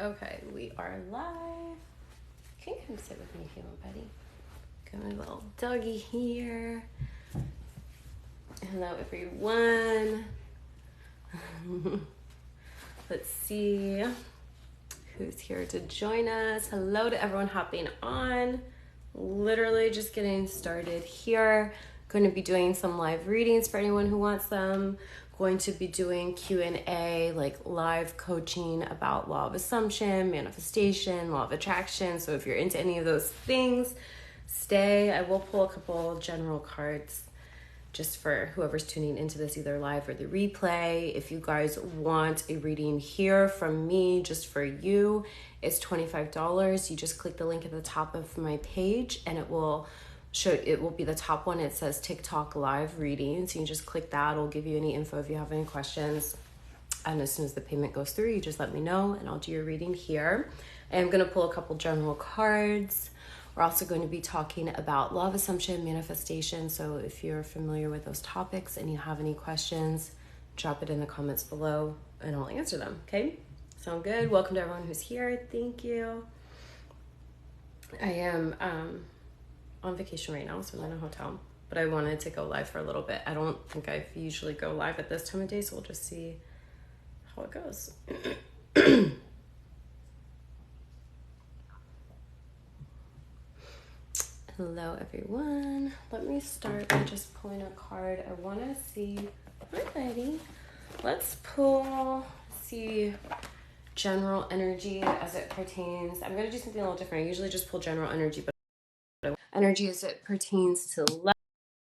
Okay, we are live. Can you come sit with me if you want, buddy? Got my little doggy here. Hello, everyone. Let's see who's here to join us. Hello to everyone hopping on. Literally just getting started here. Going to be doing some live readings for anyone who wants them. Going to be doing Q&A, like live coaching about law of assumption, manifestation, law of attraction. So if you're into any of those things, stay. I will pull a couple general cards just for whoever's tuning into this, either live or the replay. If you guys want a reading here from me, just for you, it's $25. You just click the link at the top of my page and it will be the top one. It says TikTok live reading. So you just click that. It'll give you any info if you have any questions. And as soon as the payment goes through, you just let me know and I'll do your reading here. I'm going to pull a couple general cards. We're also going to be talking about law of assumption, manifestation. So if you're familiar with those topics and you have any questions, drop it in the comments below and I'll answer them. Okay? Sound good? Welcome to everyone who's here. Thank you. I am on vacation right now, so I'm in a hotel, but I wanted to go live for a little bit. I don't think I usually go live at this time of day, so we'll just see how it goes. Hello, everyone. Let me start by just pulling a card. I want to see, hi, buddy. Let's see general energy as it pertains. I'm going to do something a little different. I usually just pull general energy, but energy as it pertains to love.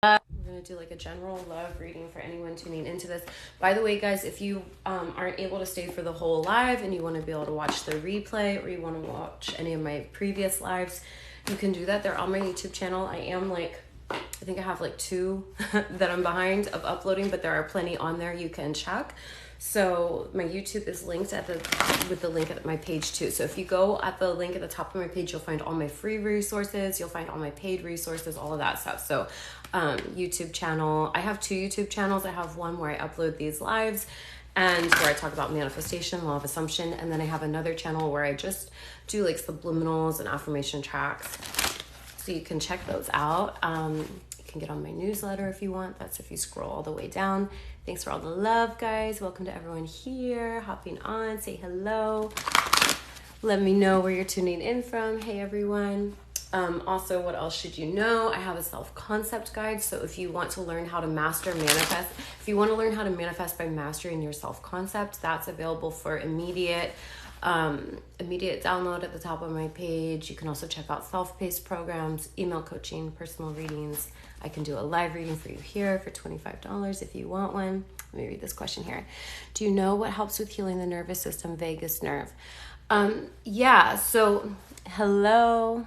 I'm going to do like a general love reading for anyone tuning into this. By the way, guys, if you aren't able to stay for the whole live and you want to be able to watch the replay or you want to watch any of my previous lives, you can do that. They're on my YouTube channel. I think I have like 2 that I'm behind of uploading, but there are plenty on there you can check. So my YouTube is linked with the link at my page too. So if you go at the link at the top of my page, you'll find all my free resources. You'll find all my paid resources, all of that stuff. So YouTube channel. I have 2 YouTube channels. I have one where I upload these lives and where I talk about manifestation, law of assumption. And then I have another channel where I just do like subliminals and affirmation tracks. So you can check those out. You can get on my newsletter if you want. That's if you scroll all the way down. Thanks for all the love, guys. Welcome to everyone here hopping on. Say hello. Let me know where you're tuning in from. Hey, everyone. Also, what else should you know? I have a self-concept guide. So if you want to learn how to if you want to learn how to manifest by mastering your self-concept, that's available for immediate download at the top of my page. You can also check out self-paced programs, email coaching, personal readings. I can do a live reading for you here for $25 if you want one. Let me read this question here. Do you know what helps with healing the nervous system, vagus nerve? Yeah, so hello.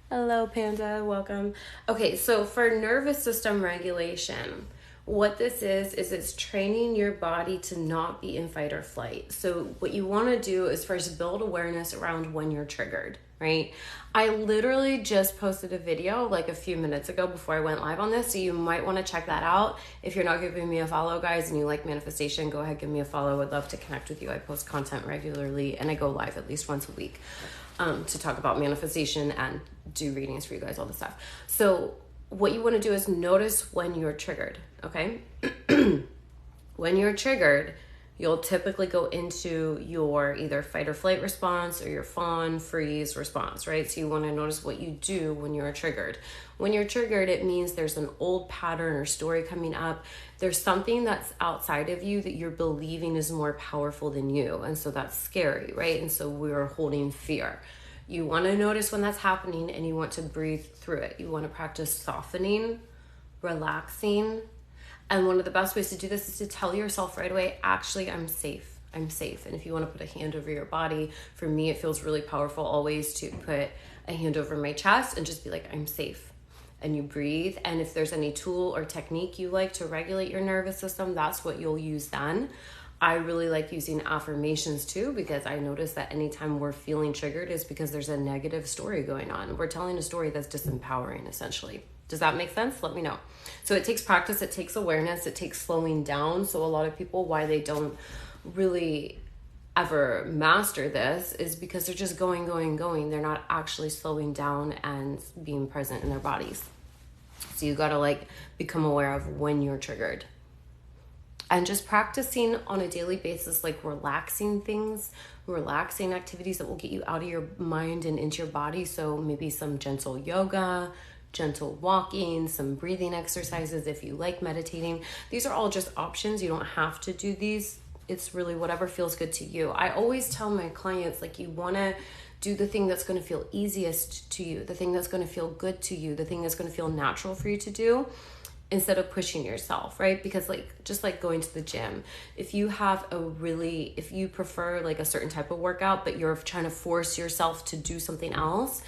Hello, Panda, welcome. Okay, so for nervous system regulation, what this is it's training your body to not be in fight or flight. So what you want to do is first build awareness around when you're triggered, right? I literally just posted a video like a few minutes ago before I went live on this, so you might want to check that out. If you're not giving me a follow, guys, and you like manifestation, go ahead, give me a follow. I would love to connect with you. I post content regularly and I go live at least once a week to talk about manifestation and do readings for you guys, all this stuff. So what you want to do is notice when you're triggered, okay? When you're triggered, you'll typically go into your either fight or flight response or your fawn freeze response, right? So you want to notice what you do when you're triggered. When you're triggered, it means there's an old pattern or story coming up. There's something that's outside of you that you're believing is more powerful than you. And so that's scary, right? And so we're holding fear. You want to notice when that's happening and you want to breathe through it. You want to practice softening, relaxing. And one of the best ways to do this is to tell yourself right away, actually, I'm safe. I'm safe. And if you want to put a hand over your body, for me, it feels really powerful always to put a hand over my chest and just be like, I'm safe. And you breathe. And if there's any tool or technique you like to regulate your nervous system, that's what you'll use then. I really like using affirmations too, because I notice that anytime we're feeling triggered is because there's a negative story going on. We're telling a story that's disempowering, essentially. Does that make sense? Let me know. So it takes practice, it takes awareness, it takes slowing down. So a lot of people, why they don't really ever master this is because they're just going. They're not actually slowing down and being present in their bodies. So you got to like become aware of when you're triggered. And just practicing on a daily basis, like relaxing things, relaxing activities that will get you out of your mind and into your body. So maybe some gentle yoga, gentle walking, some breathing exercises if you like meditating. These are all just options. You don't have to do these. It's really whatever feels good to you. I always tell my clients, like, you want to do the thing that's going to feel easiest to you, the thing that's going to feel good to you, the thing that's going to feel natural for you to do, instead of pushing yourself, right? Because like, just like going to the gym, if you prefer like a certain type of workout, but you're trying to force yourself to do something else,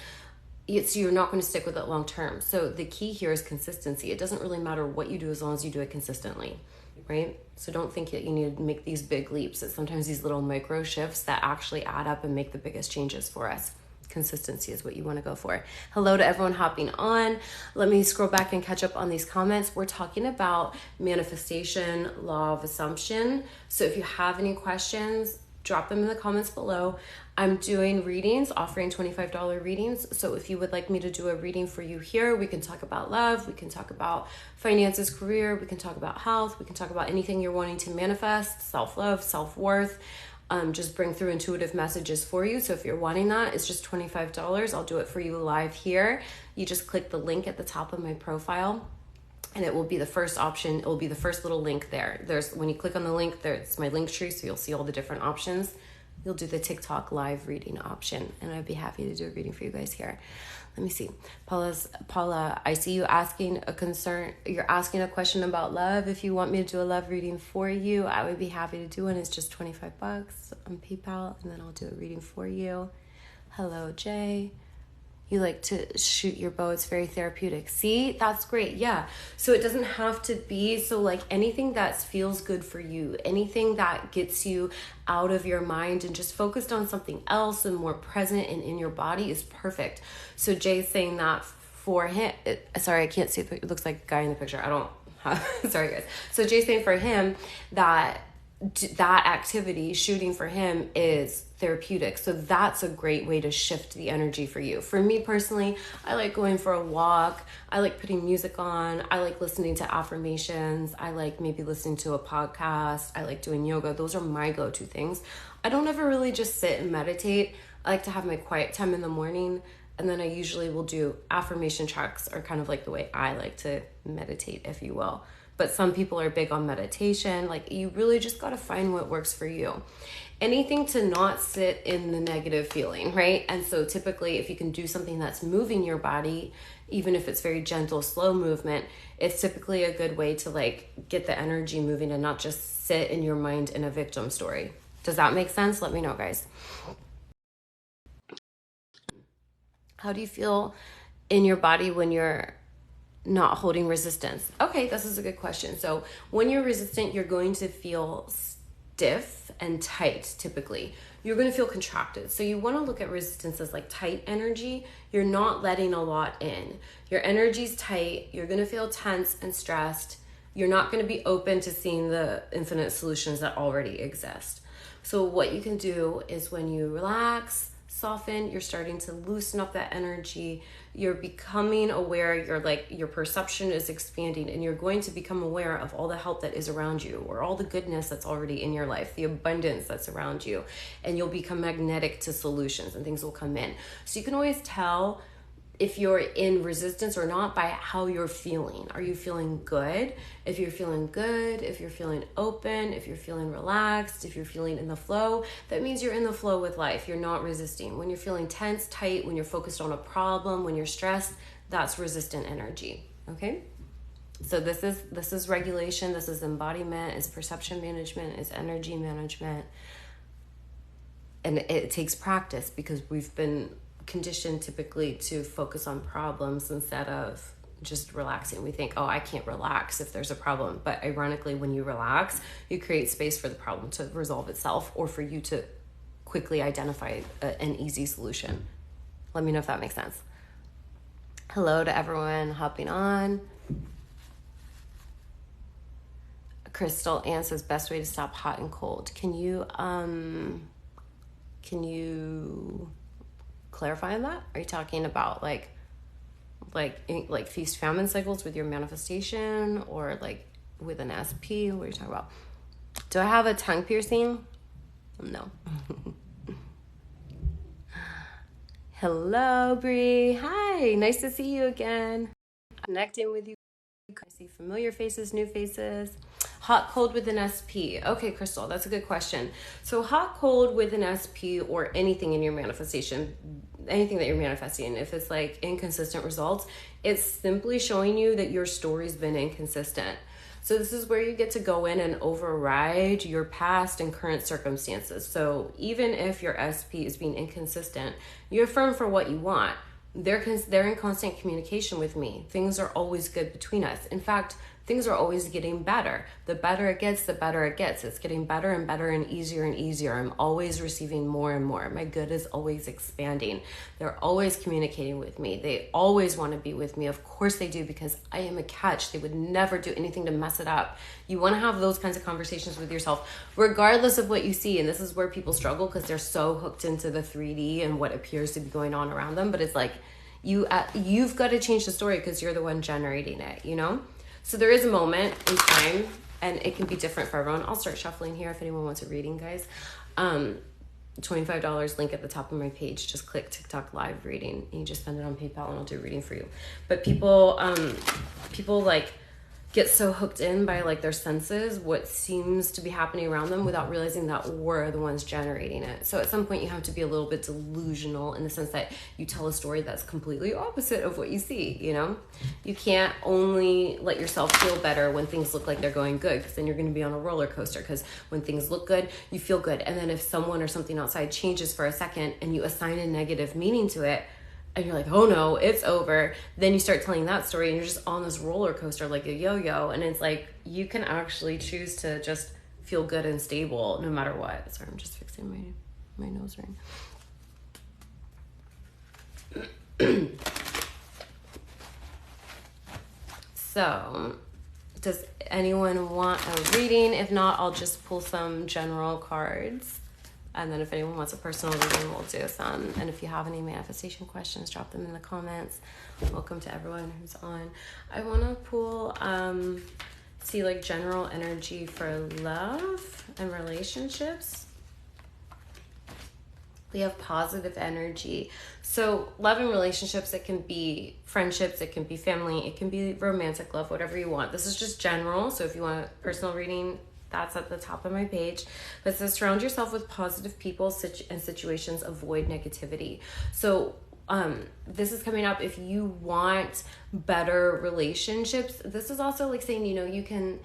you're not going to stick with it long term. So the key here is consistency. It doesn't really matter what you do as long as you do it consistently, right? So don't think that you need to make these big leaps. It's sometimes these little micro shifts that actually add up and make the biggest changes for us. Consistency is what you want to go for. Hello to everyone hopping on. Let me scroll back and catch up on these comments. We're talking about manifestation, law of assumption. So if you have any questions, drop them in the comments below. I'm doing readings, offering $25 readings. So if you would like me to do a reading for you here, we can talk about love, we can talk about finances, career, we can talk about health, we can talk about anything you're wanting to manifest, self-love, self-worth. Just bring through intuitive messages for you. So if you're wanting that, it's just $25. I'll do it for you live here. You just click the link at the top of my profile and it will be the first option. It will be the first little link there. When you click on the link, there's my link tree. So you'll see all the different options. You'll do the TikTok live reading option and I'd be happy to do a reading for you guys here. Let me see. Paula, I see you asking a concern. You're asking a question about love. If you want me to do a love reading for you, I would be happy to do one. It's just $25 on PayPal, and then I'll do a reading for you. Hello, Jay. You like to shoot your bow. It's very therapeutic. See, that's great. Yeah. So it doesn't have to be, so like anything that feels good for you, anything that gets you out of your mind and just focused on something else and more present and in your body is perfect. So Jay's saying that for him, sorry, I can't see, it looks like a guy in the picture. I don't have, sorry guys. So Jay's saying for him that activity, shooting for him, is therapeutic. So that's a great way to shift the energy for you. For me personally, I like going for a walk. I like putting music on. I like listening to affirmations. I like maybe listening to a podcast. I like doing yoga. Those are my go-to things. I don't ever really just sit and meditate. I like to have my quiet time in the morning, and then I usually will do affirmation tracks, or kind of like the way I like to meditate, if you will. But some people are big on meditation. Like, you really just got to find what works for you. Anything to not sit in the negative feeling, right? And so typically if you can do something that's moving your body, even if it's very gentle, slow movement, it's typically a good way to like get the energy moving and not just sit in your mind in a victim story. Does that make sense? Let me know, guys. How do you feel in your body when you're not holding resistance? Okay, this is a good question. So when you're resistant, you're going to feel stiff and tight. Typically you're going to feel contracted. So you want to look at resistance as like tight energy. You're not letting a lot in. Your energy's tight. You're going to feel tense and stressed. You're not going to be open to seeing the infinite solutions that already exist. So what you can do is, when you relax, soften, you're starting to loosen up that energy. You're becoming aware, your perception is expanding, and you're going to become aware of all the help that is around you, or all the goodness that's already in your life, the abundance that's around you, and you'll become magnetic to solutions and things will come in. So you can always tell if you're in resistance or not by how you're feeling. Are you feeling good? If you're feeling good, if you're feeling open, if you're feeling relaxed, if you're feeling in the flow, that means you're in the flow with life. You're not resisting. When you're feeling tense, tight, when you're focused on a problem, when you're stressed, that's resistant energy, okay? So this is regulation, this is embodiment, is perception management, is energy management. And it takes practice, because we've been conditioned typically to focus on problems instead of just relaxing. We think, oh, I can't relax if there's a problem. But ironically, when you relax, you create space for the problem to resolve itself, or for you to quickly identify an easy solution. Let me know if that makes sense. Hello to everyone hopping on. Crystal Ann says, best way to stop hot and cold. Can you Can you clarify on that? Are you talking about like feast famine cycles with your manifestation, or like with an SP? What are you talking about? Do I have a tongue piercing? No. Hello, Bree. Hi, nice to see you again. Connecting with you. I see familiar faces, new faces. Hot, cold with an SP. Okay, Crystal, that's a good question. So hot, cold with an SP, or anything in your manifestation, anything that you're manifesting, if it's like inconsistent results, it's simply showing you that your story's been inconsistent. So this is where you get to go in and override your past and current circumstances. So even if your SP is being inconsistent, you affirm for what you want. They're in constant communication with me. Things are always good between us. In fact, things are always getting better. The better it gets, the better it gets. It's getting better and better and easier. I'm always receiving more and more. My good is always expanding. They're always communicating with me. They always want to be with me. Of course they do, because I am a catch. They would never do anything to mess it up. You want to have those kinds of conversations with yourself, regardless of what you see. And this is where people struggle, because they're so hooked into the 3D and what appears to be going on around them. But it's like, you've got to change the story, because you're the one generating it, you know? So there is a moment in time, and it can be different for everyone. I'll start shuffling here if anyone wants a reading, guys. $25 link at the top of my page. Just click TikTok live reading, and you just spend it on PayPal, and I'll do a reading for you. But people like get so hooked in by like their senses, what seems to be happening around them, without realizing that we're the ones generating it. So at some point you have to be a little bit delusional, in the sense that you tell a story that's completely opposite of what you see, you know? You can't only let yourself feel better when things look like they're going good, because then you're going to be on a roller coaster, because when things look good, you feel good. And then if someone or something outside changes for a second and you assign a negative meaning to it, and you're like, oh no, it's over, then you start telling that story, and you're just on this roller coaster like a yo-yo. And it's like, you can actually choose to just feel good and stable no matter what. Sorry, I'm just fixing my nose ring. So does anyone want a reading? If not, I'll just pull some general cards. And then if anyone wants a personal reading, we'll do some. And if you have any manifestation questions, drop them in the comments. Welcome to everyone who's on. I want to pull, see like general energy for love and relationships. We have positive energy. So love and relationships, it can be friendships, it can be family, it can be romantic love, whatever you want. This is just general. So if you want a personal reading, that's at the top of my page. But it says, surround yourself with positive people and situations, avoid negativity. So this is coming up if you want better relationships. This is also like saying, you know, you can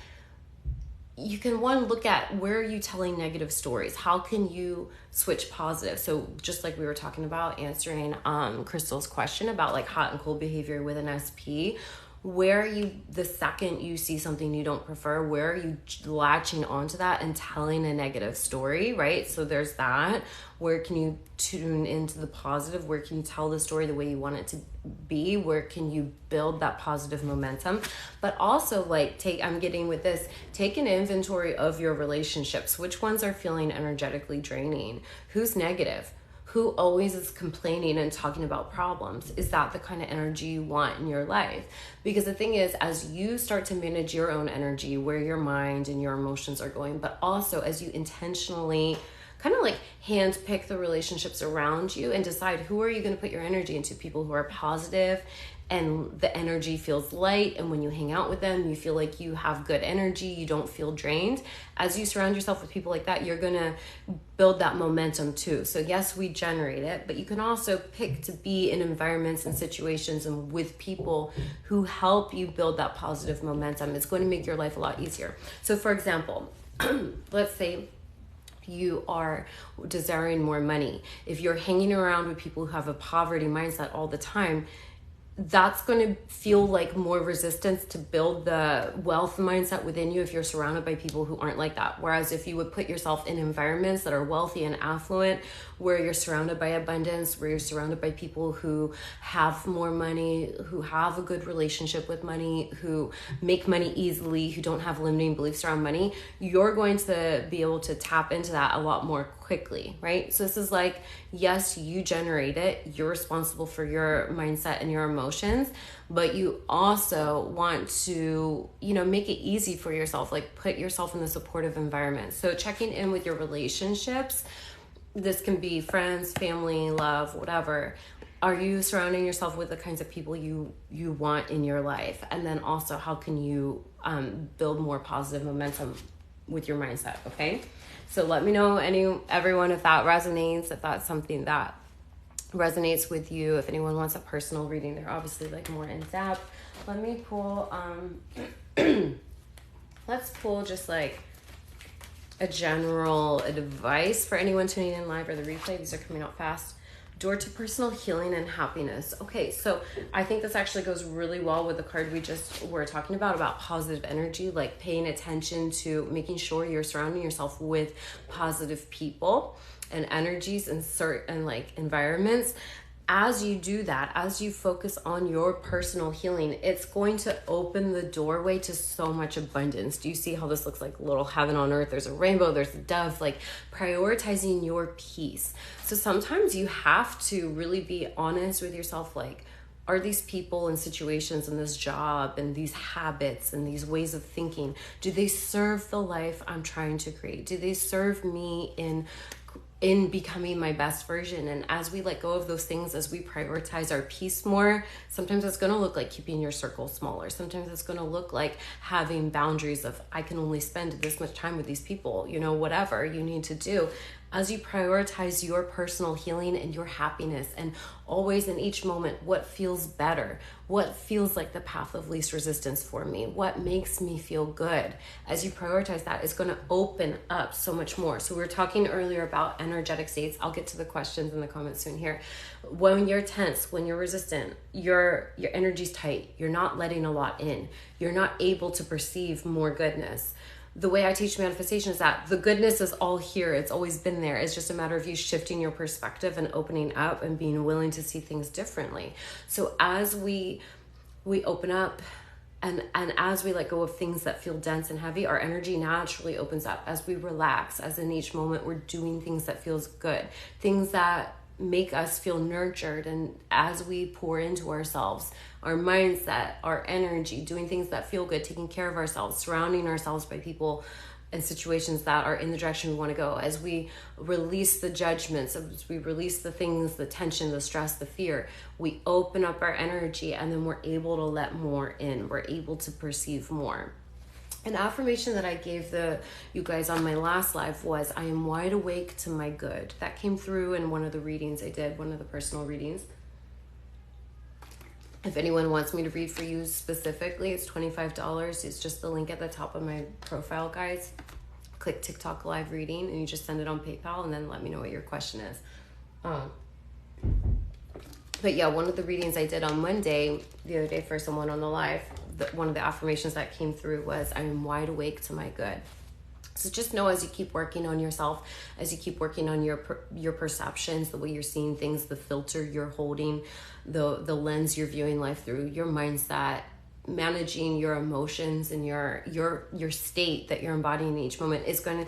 one, look at where are you telling negative stories? How can you switch positive? So just like we were talking about, answering Crystal's question about like hot and cold behavior with an SP, where are you, the second you see something you don't prefer, where are you latching onto that and telling a negative story, right? So there's that. Where can you tune into the positive? Where can you tell the story the way you want it to be? Where can you build that positive momentum? But also like I'm getting with this, take an inventory of your relationships. Which ones are feeling energetically draining? Who's negative? Who always is complaining and talking about problems? Is that the kind of energy you want in your life? Because the thing is, as you start to manage your own energy, where your mind and your emotions are going, but also as you intentionally kind of like hand pick the relationships around you and decide who are you going to put your energy into, people who are positive and the energy feels light, and when you hang out with them you feel like you have good energy, you don't feel drained. As you surround yourself with people like that, you're going to build that momentum too. So yes, we generate it, but you can also pick to be in environments and situations and with people who help you build that positive momentum. It's going to make your life a lot easier. So for example, let's say you are desiring more money. If you're hanging around with people who have a poverty mindset all the time, that's going to feel like more resistance to build the wealth mindset within you if you're surrounded by people who aren't like that. Whereas if you would put yourself in environments that are wealthy and affluent, where you're surrounded by abundance, where you're surrounded by people who have more money, who have a good relationship with money, who make money easily, who don't have limiting beliefs around money, you're going to be able to tap into that a lot more quickly, right? So this is like, yes, you generate it, you're responsible for your mindset and your emotions, but you also want to, make it easy for yourself, like put yourself in a supportive environment. So checking in with your relationships, this can be friends, family, love, whatever. Are you surrounding yourself with the kinds of people you want in your life? And then also, how can you build more positive momentum with your mindset, okay? So let me know, everyone, if that resonates, if that's something that resonates with you. If anyone wants a personal reading, they're obviously like more in depth. Let me pull, let's pull just like a general advice for anyone tuning in live or the replay. These are coming out fast. Door to personal healing and happiness. Okay, so I think this actually goes really well with the card we just were talking about positive energy, like paying attention to making sure you're surrounding yourself with positive people and energies and certain like environments. As you do that, as you focus on your personal healing, it's going to open the doorway to so much abundance. Do you see how this looks like little heaven on earth? There's a rainbow, there's a dove, like prioritizing your peace. So sometimes you have to really be honest with yourself, like, are these people and situations and this job and these habits and these ways of thinking, do they serve the life I'm trying to create? Do they serve me in becoming my best version? And as we let go of those things, as we prioritize our peace more, sometimes it's going to look like keeping your circle smaller. Sometimes it's going to look like having boundaries of, I can only spend this much time with these people, whatever you need to do. As you prioritize your personal healing and your happiness, and always in each moment, what feels better, what feels like the path of least resistance for me, what makes me feel good. As you prioritize that, it's going to open up so much more. So we were talking earlier about energetic states. I'll get to the questions in the comments soon here. When you're tense, when you're resistant, your energy's tight. You're not letting a lot in. You're not able to perceive more goodness. The way I teach manifestation is that the goodness is all here. It's always been there. It's just a matter of you shifting your perspective and opening up and being willing to see things differently. So as we open up and as we let go of things that feel dense and heavy, our energy naturally opens up. As we relax, as in each moment we're doing things that feels good, things that make us feel nurtured. And as we pour into ourselves, our mindset, our energy, doing things that feel good, taking care of ourselves, surrounding ourselves by people and situations that are in the direction we want to go, as we release the judgments, as we release the things, the tension, the stress, the fear, we open up our energy, and then we're able to let more in. We're able to perceive more. An affirmation that I gave you guys on my last live was, I am wide awake to my good. That came through in one of the readings I did, one of the personal readings. If anyone wants me to read for you specifically, it's $25. It's just the link at the top of my profile, guys. Click TikTok live reading and you just send it on PayPal, and then let me know what your question is. But yeah, one of the readings I did on Monday, the other day for someone on the live, one of the affirmations that came through was, I am wide awake to my good. So just know, as you keep working on yourself, as you keep working on your perceptions, the way you're seeing things, the filter you're holding, the lens you're viewing life through, your mindset, managing your emotions and your state that you're embodying in each moment is going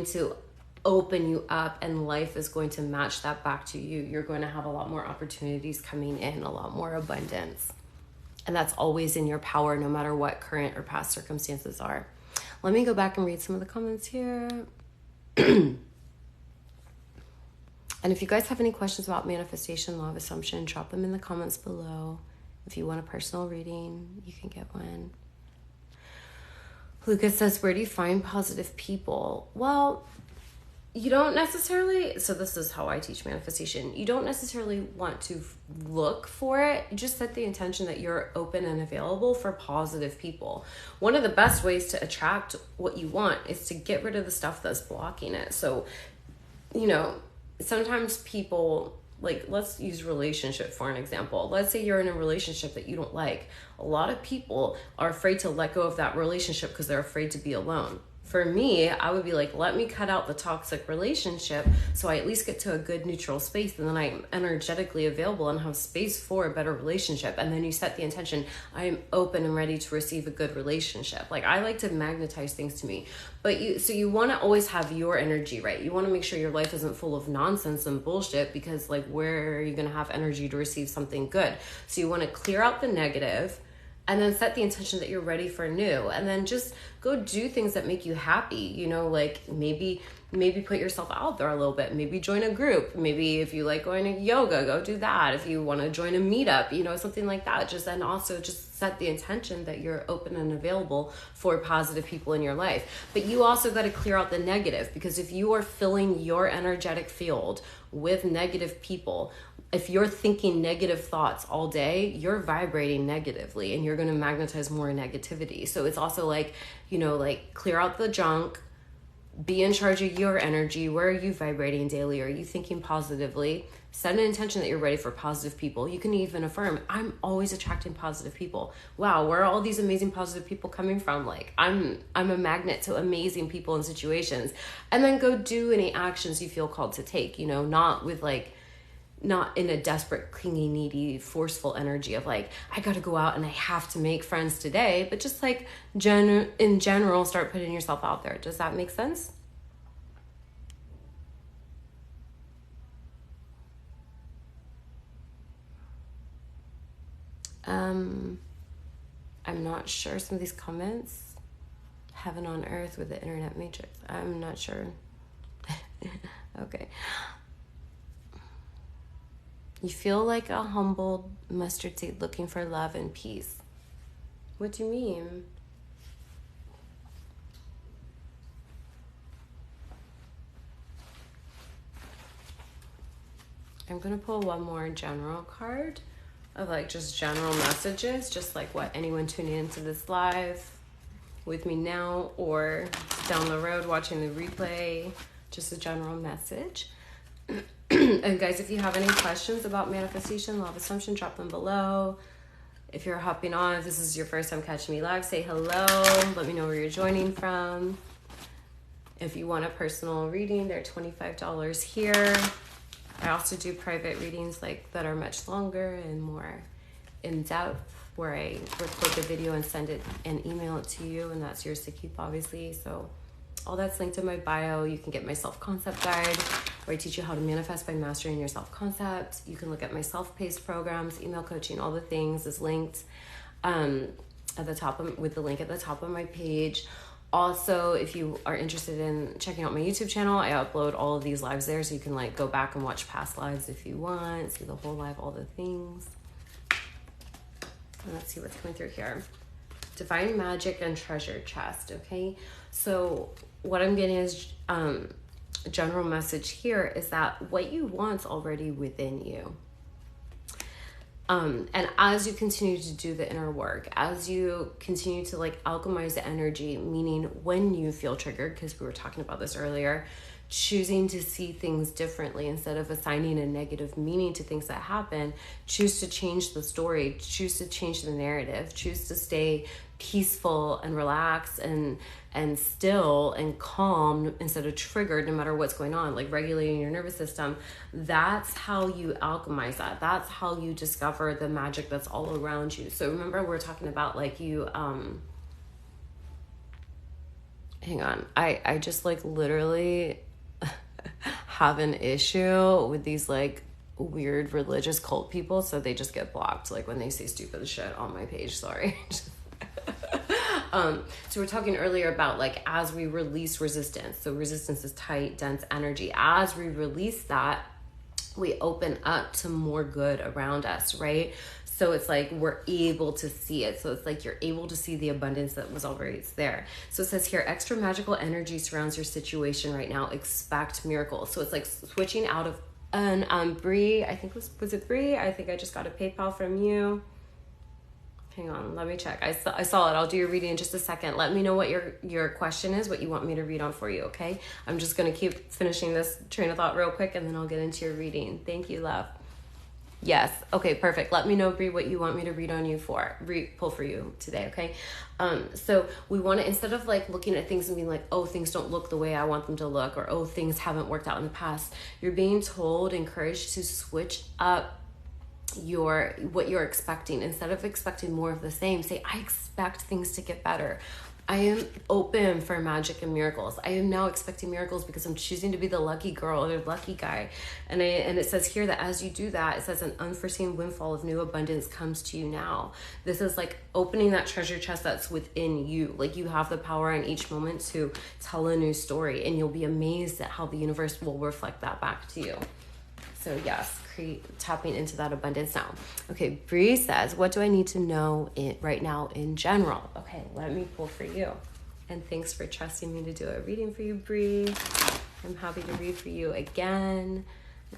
to open you up, and life is going to match that back to you. You're going to have a lot more opportunities coming in, a lot more abundance. And that's always in your power, no matter what current or past circumstances are. Let me go back and read some of the comments here. And if you guys have any questions about manifestation, law of assumption, drop them in the comments below. If you want a personal reading, you can get one. Lucas says, where do you find positive people? Well, you don't necessarily, so this is how I teach manifestation. You don't necessarily want to look for it. You just set the intention that you're open and available for positive people. One of the best ways to attract what you want is to get rid of the stuff that's blocking it. So, sometimes people like, let's use relationship for an example. Let's say you're in a relationship that you don't like. A lot of people are afraid to let go of that relationship because they're afraid to be alone. For me, I would be like, let me cut out the toxic relationship so I at least get to a good neutral space, and then I'm energetically available and have space for a better relationship. And then you set the intention, I am open and ready to receive a good relationship. Like, I like to magnetize things to me. But you want to always have your energy right. You want to make sure your life isn't full of nonsense and bullshit, because like, where are you going to have energy to receive something good? So you want to clear out the negative, and then set the intention that you're ready for new, and then just go do things that make you happy. You know, like maybe put yourself out there a little bit. Maybe join a group. Maybe if you like going to yoga, go do that. If you want to join a meetup, you know, something like that. Just then also just set the intention that you're open and available for positive people in your life. But you also got to clear out the negative, because if you are filling your energetic field with negative people, if you're thinking negative thoughts all day, you're vibrating negatively and you're going to magnetize more negativity. So it's also like, you know, like clear out the junk, be in charge of your energy. Where are you vibrating daily? Are you thinking positively? Set an intention that you're ready for positive people. You can even affirm, I'm always attracting positive people. Wow, where are all these amazing positive people coming from? Like, I'm a magnet to amazing people and situations. And then go do any actions you feel called to take, you know, not in a desperate, clingy, needy, forceful energy of like, I got to go out and I have to make friends today, but just like in general, start putting yourself out there. Does that make sense? I'm not sure. Some of these comments, heaven on earth with the internet matrix. I'm not sure. Okay. You feel like a humbled mustard seed looking for love and peace. What do you mean? I'm going to pull one more general card of like just general messages, just like what anyone tuning into this live with me now or down the road watching the replay, just a general message. And guys, if you have any questions about manifestation, law of assumption, drop them below. If you're hopping on, if this is your first time catching me live, say hello. Let me know where you're joining from. If you want a personal reading, they're $25 here. I also do private readings like that are much longer and more in depth, where I record the video and send it and email it to you, and that's yours to keep, obviously. So all that's linked in my bio. You can get my self-concept guide, where I teach you how to manifest by mastering your self-concept. You can look at my self-paced programs, email coaching, all the things is linked at the top with the link at the top of my page. Also, if you are interested in checking out my YouTube channel, I upload all of these lives there, so you can like go back and watch past lives if you want, see the whole live, all the things. And let's see what's coming through here. Divine magic and treasure chest, okay? So what I'm getting is general message here is that what you want's already within you. And as you continue to do the inner work, as you continue to like alchemize the energy, meaning when you feel triggered, because we were talking about this earlier, choosing to see things differently instead of assigning a negative meaning to things that happen, choose to change the story, choose to change the narrative, choose to stay peaceful and relaxed and still and calm instead of triggered no matter what's going on, like regulating your nervous system. That's how you alchemize that. That's how you discover the magic that's all around you. So remember, we're talking about like you hang on, I just like literally have an issue with these like weird religious cult people, so they just get blocked like when they say stupid shit on my page. Sorry. So we're talking earlier about like as we release resistance, so resistance is tight, dense energy. As we release that, we open up to more good around us, right? So it's like we're able to see it. So it's like you're able to see the abundance that was already there. So it says here, extra magical energy surrounds your situation right now. Expect miracles. So it's like switching out of an Bree, I think was it Bree? I think I just got a PayPal from you. Hang on, let me check. I saw it. I'll do your reading in just a second. Let me know what your question is, what you want me to read on for you, okay? I'm just going to keep finishing this train of thought real quick, and then I'll get into your reading. Thank you, love. Yes. Okay, perfect. Let me know, Bree, what you want me to read on you for, pull for you today, okay? So we want to, instead of like looking at things and being like, oh, things don't look the way I want them to look, or oh, things haven't worked out in the past, you're being told, encouraged to switch up what you're expecting. Instead of expecting more of the same, say, I expect things to get better. I am open for magic and miracles. I am now expecting miracles because I'm choosing to be the lucky girl or the lucky guy. And it says here that as you do that, it says an unforeseen windfall of new abundance comes to you now. This is like opening that treasure chest that's within you. Like you have the power in each moment to tell a new story, and you'll be amazed at how the universe will reflect that back to you. So yes, tapping into that abundance now. Okay, Bree says, what do I need to know right now in general? Okay, let me pull for you. And thanks for trusting me to do a reading for you, Bree. I'm happy to read for you again.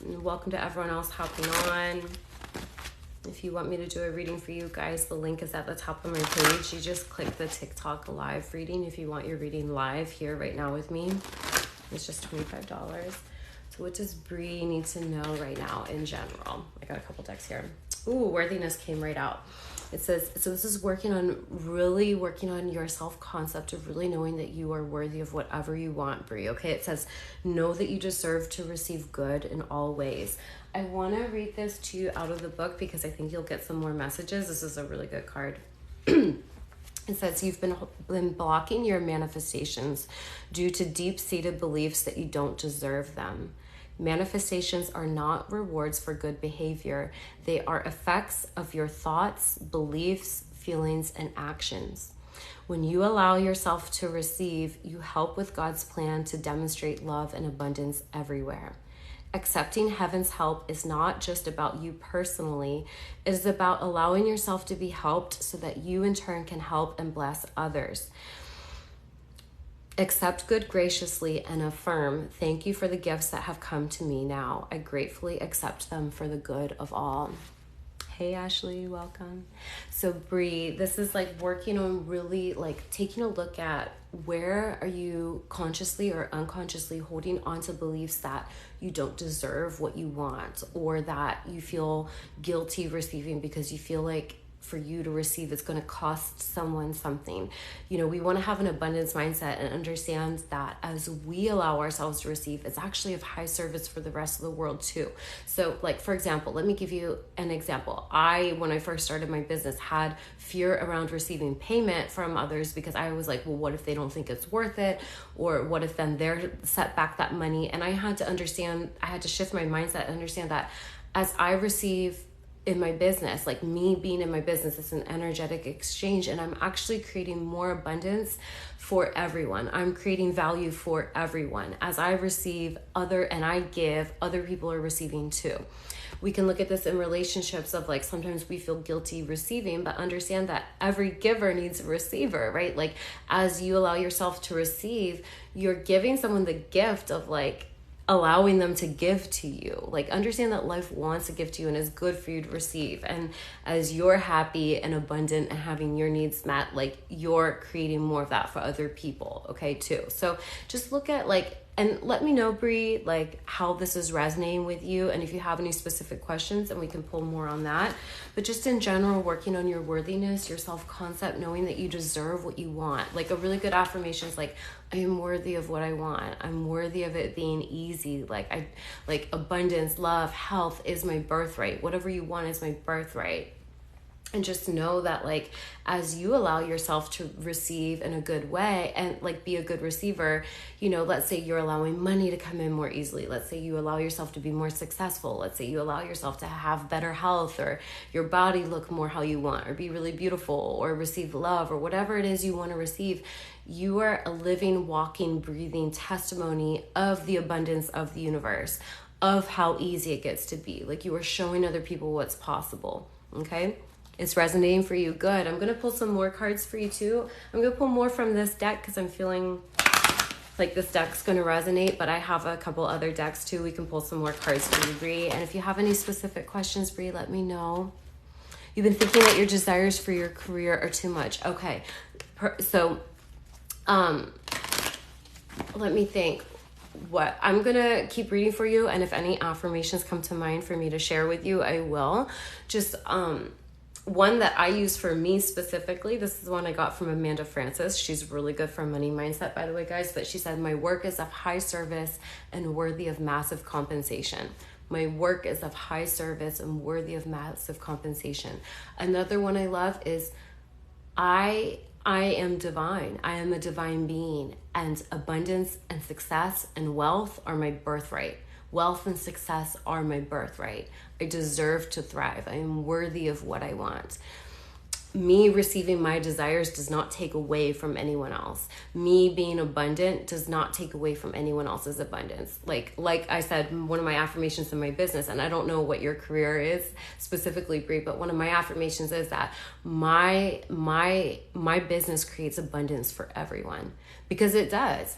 And welcome to everyone else hopping on. If you want me to do a reading for you guys, the link is at the top of my page. You just click the TikTok live reading if you want your reading live here right now with me. It's just $25. So what does Bree need to know right now in general? I got a couple decks here. Ooh, worthiness came right out. It says, so this is really working on your self-concept of really knowing that you are worthy of whatever you want, Bree. Okay, it says, know that you deserve to receive good in all ways. I want to read this to you out of the book because I think you'll get some more messages. This is a really good card. It says you've been blocking your manifestations due to deep-seated beliefs that you don't deserve them. Manifestations are not rewards for good behavior. They are effects of your thoughts, beliefs, feelings, and actions. When you allow yourself to receive, you help with God's plan to demonstrate love and abundance everywhere. Accepting heaven's help is not just about you personally. It is about allowing yourself to be helped so that you in turn can help and bless others. Accept good graciously and affirm, thank you for the gifts that have come to me now. I gratefully accept them for the good of all. Hey, Ashley, welcome. So Bree, this is like working on really like taking a look at where are you consciously or unconsciously holding on to beliefs that you don't deserve what you want, or that you feel guilty receiving because you feel like for you to receive, it's going to cost someone something. You know, we want to have an abundance mindset and understand that as we allow ourselves to receive, it's actually of high service for the rest of the world too. So like, for example, let me give you an example. When I first started my business, had fear around receiving payment from others because I was like, well, what if they don't think it's worth it? Or what if then they're set back that money? And I had to shift my mindset and understand that as I receive in my business, like me being in my business, it's an energetic exchange, and I'm actually creating more abundance for everyone. I'm creating value for everyone. As I receive and I give, other people are receiving too. We can look at this in relationships of like, sometimes we feel guilty receiving, but understand that every giver needs a receiver, right? Like as you allow yourself to receive, you're giving someone the gift of like, allowing them to give to you. Like understand that life wants to give to you and is good for you to receive. And as you're happy and abundant and having your needs met, like you're creating more of that for other people, okay, too. So just look at like, and let me know, Bree, like how this is resonating with you, and if you have any specific questions, and we can pull more on that. But just in general, working on your worthiness, your self-concept, knowing that you deserve what you want. Like a really good affirmation is like, I am worthy of what I want. I'm worthy of it being easy. Like abundance, love, health is my birthright. Whatever you want is my birthright. And just know that like, as you allow yourself to receive in a good way and like be a good receiver, you know, let's say you're allowing money to come in more easily. Let's say you allow yourself to be more successful. Let's say you allow yourself to have better health, or your body look more how you want, or be really beautiful, or receive love, or whatever it is you want to receive. You are a living, walking, breathing testimony of the abundance of the universe, of how easy it gets to be. Like you are showing other people what's possible. Okay. It's resonating for you. Good. I'm going to pull some more cards for you too. I'm going to pull more from this deck because I'm feeling like this deck's going to resonate, but I have a couple other decks too. We can pull some more cards for you, Bree. And if you have any specific questions, Bree, let me know. You've been thinking that your desires for your career are too much. Okay. So, let me think. What I'm gonna keep reading for you, and if any affirmations come to mind for me to share with you, I will. Just one that I use for me specifically, this is one I got from Amanda Francis. She's really good for money mindset, by the way, guys. But she said, my work is of high service and worthy of massive compensation. My work is of high service and worthy of massive compensation. Another one I love is, I am divine. I am a divine being, and abundance and success and wealth are my birthright. Wealth and success are my birthright. I deserve to thrive. I am worthy of what I want. Me receiving my desires does not take away from anyone else. Me being abundant does not take away from anyone else's abundance. Like I said, one of my affirmations in my business, and I don't know what your career is specifically, Brie, but one of my affirmations is that my business creates abundance for everyone, because it does.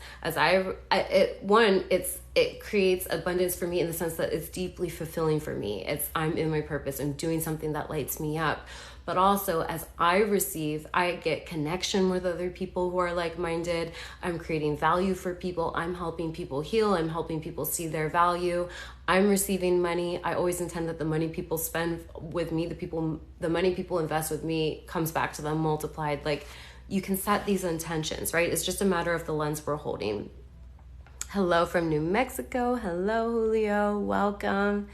It creates abundance for me in the sense that it's deeply fulfilling for me. I'm in my purpose. I'm doing something that lights me up. But also, as I receive, I get connection with other people who are like-minded. I'm creating value for people. I'm helping people heal. I'm helping people see their value. I'm receiving money. I always intend that the money people spend with me, the money people invest with me, comes back to them multiplied. Like, you can set these intentions, right? It's just a matter of the lens we're holding. Hello from New Mexico. Hello, Julio. Welcome.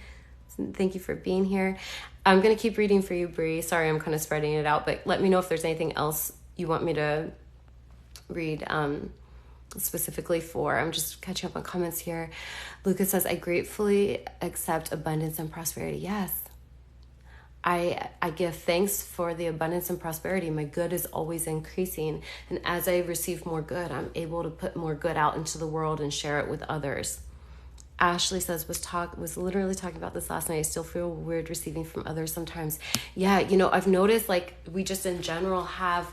Thank you for being here. I'm going to keep reading for you, Brie. Sorry, I'm kind of spreading it out, but let me know if there's anything else you want me to read specifically for. I'm just catching up on comments here. Lucas says, I gratefully accept abundance and prosperity. Yes. I give thanks for the abundance and prosperity. My good is always increasing. And as I receive more good, I'm able to put more good out into the world and share it with others. Ashley says, was literally talking about this last night. I still feel weird receiving from others sometimes. Yeah, I've noticed, like, we just in general have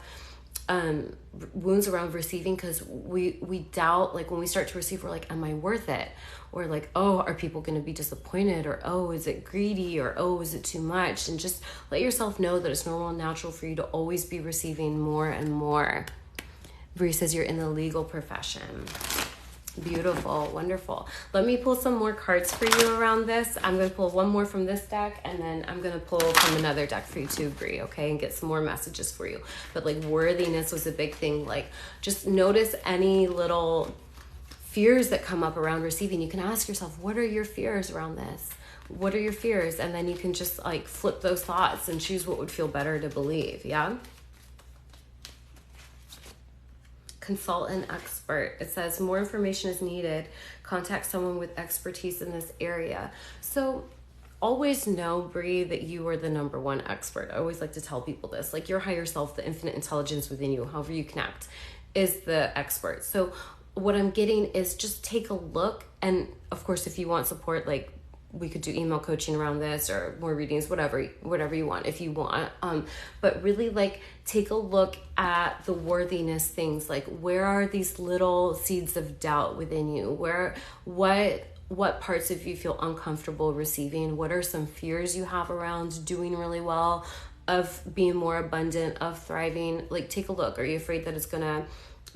wounds around receiving, because we doubt, like, when we start to receive, we're like, am I worth it? Or like, oh, are people going to be disappointed? Or, oh, is it greedy? Or, oh, is it too much? And just let yourself know that it's normal and natural for you to always be receiving more and more. Bree says, you're in the legal profession. Beautiful. Wonderful. Let me pull some more cards for you around this. I'm going to pull one more from this deck, and then I'm going to pull from another deck for you too, Brie, okay? And get some more messages for you. But like, worthiness was a big thing. Like, just notice any little fears that come up around receiving. You can ask yourself, what are your fears around this? What are your fears? And then you can just like flip those thoughts and choose what would feel better to believe. Yeah. Consultant expert. It says more information is needed. Contact someone with expertise in this area. So always know, Brie, that you are the number one expert. I always like to tell people this. Like, your higher self, the infinite intelligence within you, however you connect, is the expert. So what I'm getting is, just take a look. And of course, if you want support, like, we could do email coaching around this, or more readings, whatever you want, if you want. But really, like, take a look at the worthiness things. Like, where are these little seeds of doubt within you? What parts of you feel uncomfortable receiving? What are some fears you have around doing really well, of being more abundant, of thriving? Like, take a look. Are you afraid that it's gonna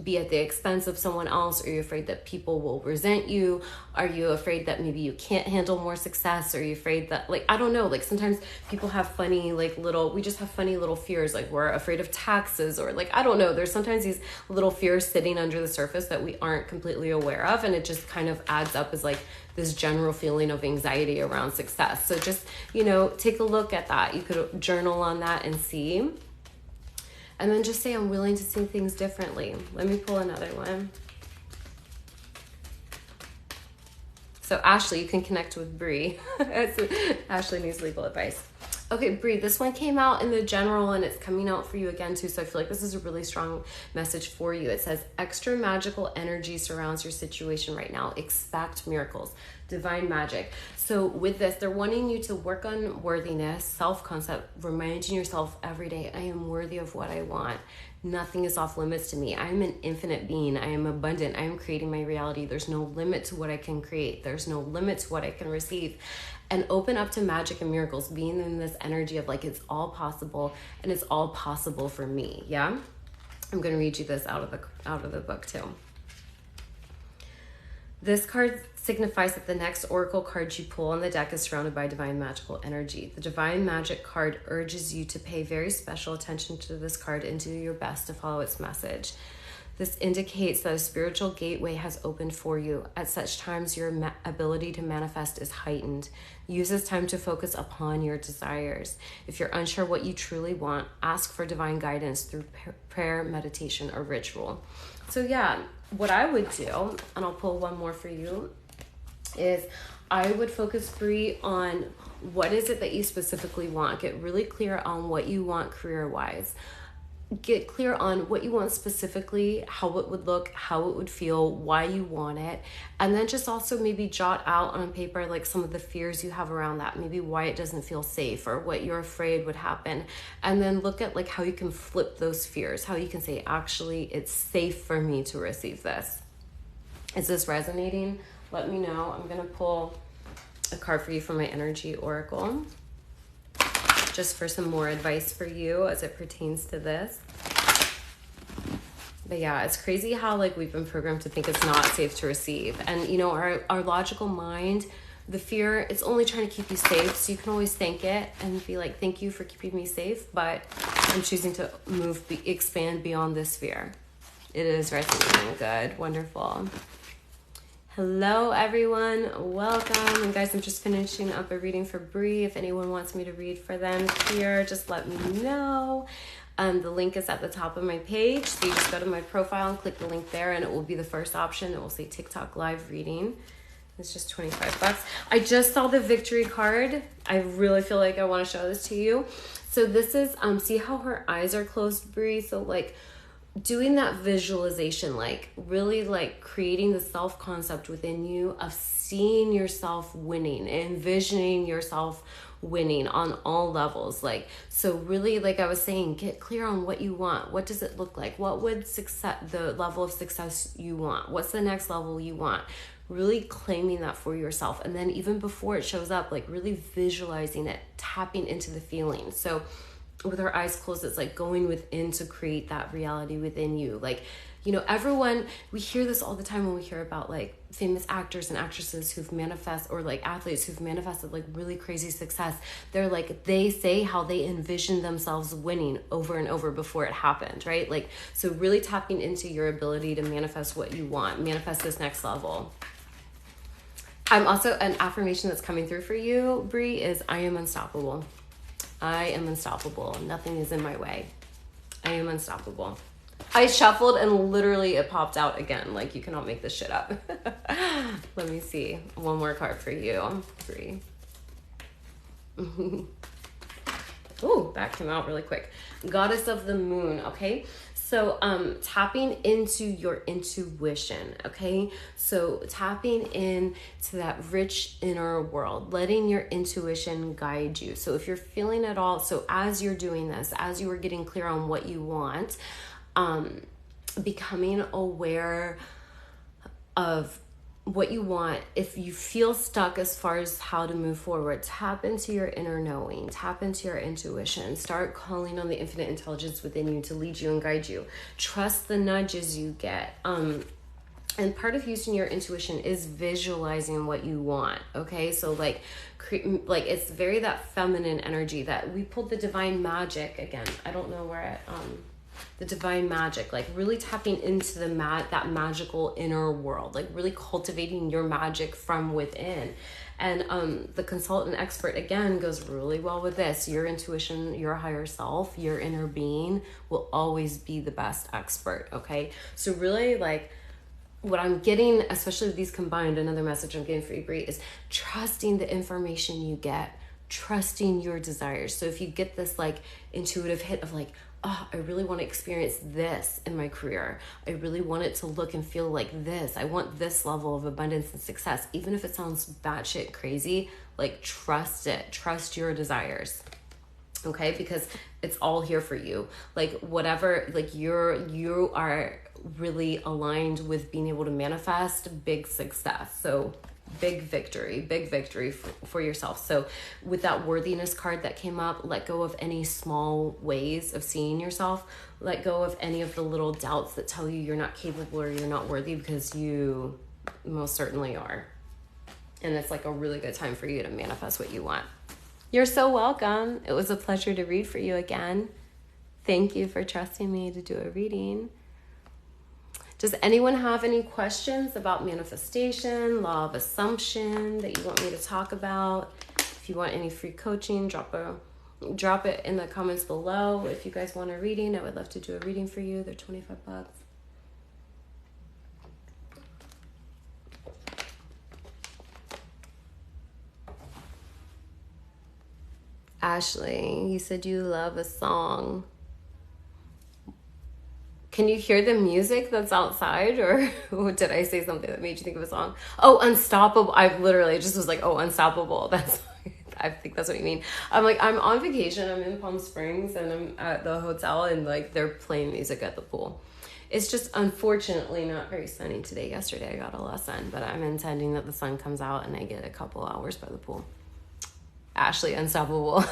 be at the expense of someone else? Are you afraid that people will resent you? Are you afraid that maybe you can't handle more success? Are you afraid that, like, I don't know, like, sometimes people have funny, like, we just have funny little fears, like we're afraid of taxes, or like, I don't know, there's sometimes these little fears sitting under the surface that we aren't completely aware of, and it just kind of adds up as like this general feeling of anxiety around success. So just, take a look at that. You could journal on that and see. And then just say, I'm willing to see things differently. Let me pull another one. So Ashley, you can connect with Brie. Ashley needs legal advice. Okay, Brie, this one came out in the general, and it's coming out for you again too. So I feel like this is a really strong message for you. It says, extra magical energy surrounds your situation right now. Expect miracles, divine magic. So with this, they're wanting you to work on worthiness, self-concept, reminding yourself every day, I am worthy of what I want. Nothing is off limits to me. I am an infinite being. I am abundant. I am creating my reality. There's no limit to what I can create. There's no limit to what I can receive. And open up to magic and miracles, being in this energy of like, it's all possible, and it's all possible for me. Yeah. I'm going to read you this out of the book too. This card signifies that the next oracle card you pull on the deck is surrounded by divine magical energy. The divine magic card urges you to pay very special attention to this card and do your best to follow its message. This indicates that a spiritual gateway has opened for you. At such times, your ability to manifest is heightened. Use this time to focus upon your desires. If you're unsure what you truly want, ask for divine guidance through prayer, meditation, or ritual. So yeah, what I would do, and I'll pull one more for you, is I would focus, Bree, on what is it that you specifically want. Get really clear on what you want career-wise. Get clear on what you want specifically, how it would look, how it would feel, why you want it. And then just also maybe jot out on paper like some of the fears you have around that, maybe why it doesn't feel safe or what you're afraid would happen. And then look at like how you can flip those fears, how you can say, actually, it's safe for me to receive this. Is this resonating? Let me know. I'm going to pull a card for you from my energy oracle, just for some more advice for you as it pertains to this. But yeah, it's crazy how like we've been programmed to think it's not safe to receive. And you know, our logical mind, the fear, it's only trying to keep you safe. So you can always thank it and be like, thank you for keeping me safe. But I'm choosing to expand beyond this fear. It is resonating. Good. Wonderful. Hello, everyone. Welcome. And guys, I'm just finishing up a reading for Bree. If anyone wants me to read for them here, just let me know. The link is at the top of my page. So you just go to my profile and click the link there, and it will be the first option. It will say TikTok live reading. It's just $25. I just saw the victory card. I really feel like I want to show this to you. So this is, see how her eyes are closed, Bree? So like, doing that visualization, like really like creating the self-concept within you of seeing yourself winning, envisioning yourself winning on all levels. Like, so really, like I was saying, get clear on what you want. What does it look like? What would success, the level of success you want? What's the next level you want? Really claiming that for yourself. And then even before it shows up, like really visualizing it, tapping into the feeling. So with our eyes closed, it's like going within to create that reality within you. Like, you know, everyone, we hear this all the time when we hear about like famous actors and actresses who've manifest, or like athletes who've manifested like really crazy success. They're like, they say how they envision themselves winning over and over before it happened, right? Like, so really tapping into your ability to manifest what you want, manifest this next level. I'm also, an affirmation that's coming through for you, Bree, is I am unstoppable. I am unstoppable. Nothing is in my way. I am unstoppable. I shuffled and literally it popped out again. Like, you cannot make this shit up. Let me see. One more card for you. 3. Ooh, that came out really quick. Goddess of the Moon, okay? So tapping into your intuition, okay? So tapping into that rich inner world, letting your intuition guide you. So if you're feeling it all, so as you're doing this, as you are getting clear on what you want, becoming aware of what you want. If you feel stuck as far as how to move forward, tap into your inner knowing, tap into your intuition, start calling on the infinite intelligence within you to lead you and guide you. Trust the nudges you get. And part of using your intuition is visualizing what you want. Okay. So like it's very that feminine energy that we pulled the divine magic again. I don't know where the divine magic, like really tapping into that magical inner world, like really cultivating your magic from within. And the consultant expert, again, goes really well with this. Your intuition, your higher self, your inner being will always be the best expert, okay? So really, like, what I'm getting, especially with these combined, another message I'm getting for you, Bree, is trusting the information you get, trusting your desires. So if you get this like intuitive hit of like, oh, I really want to experience this in my career. I really want it to look and feel like this. I want this level of abundance and success. Even if it sounds batshit crazy, like trust it. Trust your desires. Okay, because it's all here for you. Like whatever, like you are really aligned with being able to manifest big success. So big victory for yourself. So with that worthiness card that came up, let go of any small ways of seeing yourself. Let go of any of the little doubts that tell you you're not capable or you're not worthy, because you most certainly are. And it's like a really good time for you to manifest what you want. You're so welcome. It was a pleasure to read for you again. Thank you for trusting me to do a reading. Does anyone have any questions about manifestation, law of assumption that you want me to talk about? If you want any free coaching, drop it in the comments below. If you guys want a reading, I would love to do a reading for you. They're $25. Ashley, you said you love a song. Can you hear the music that's outside, or did I say something that made you think of a song? Oh, Unstoppable. I literally just was like, oh, Unstoppable. I think that's what you mean. I'm like, I'm on vacation. I'm in Palm Springs and I'm at the hotel and like they're playing music at the pool. It's just unfortunately not very sunny today. Yesterday I got a lot of sun, but I'm intending that the sun comes out and I get a couple hours by the pool. Ashley, Unstoppable.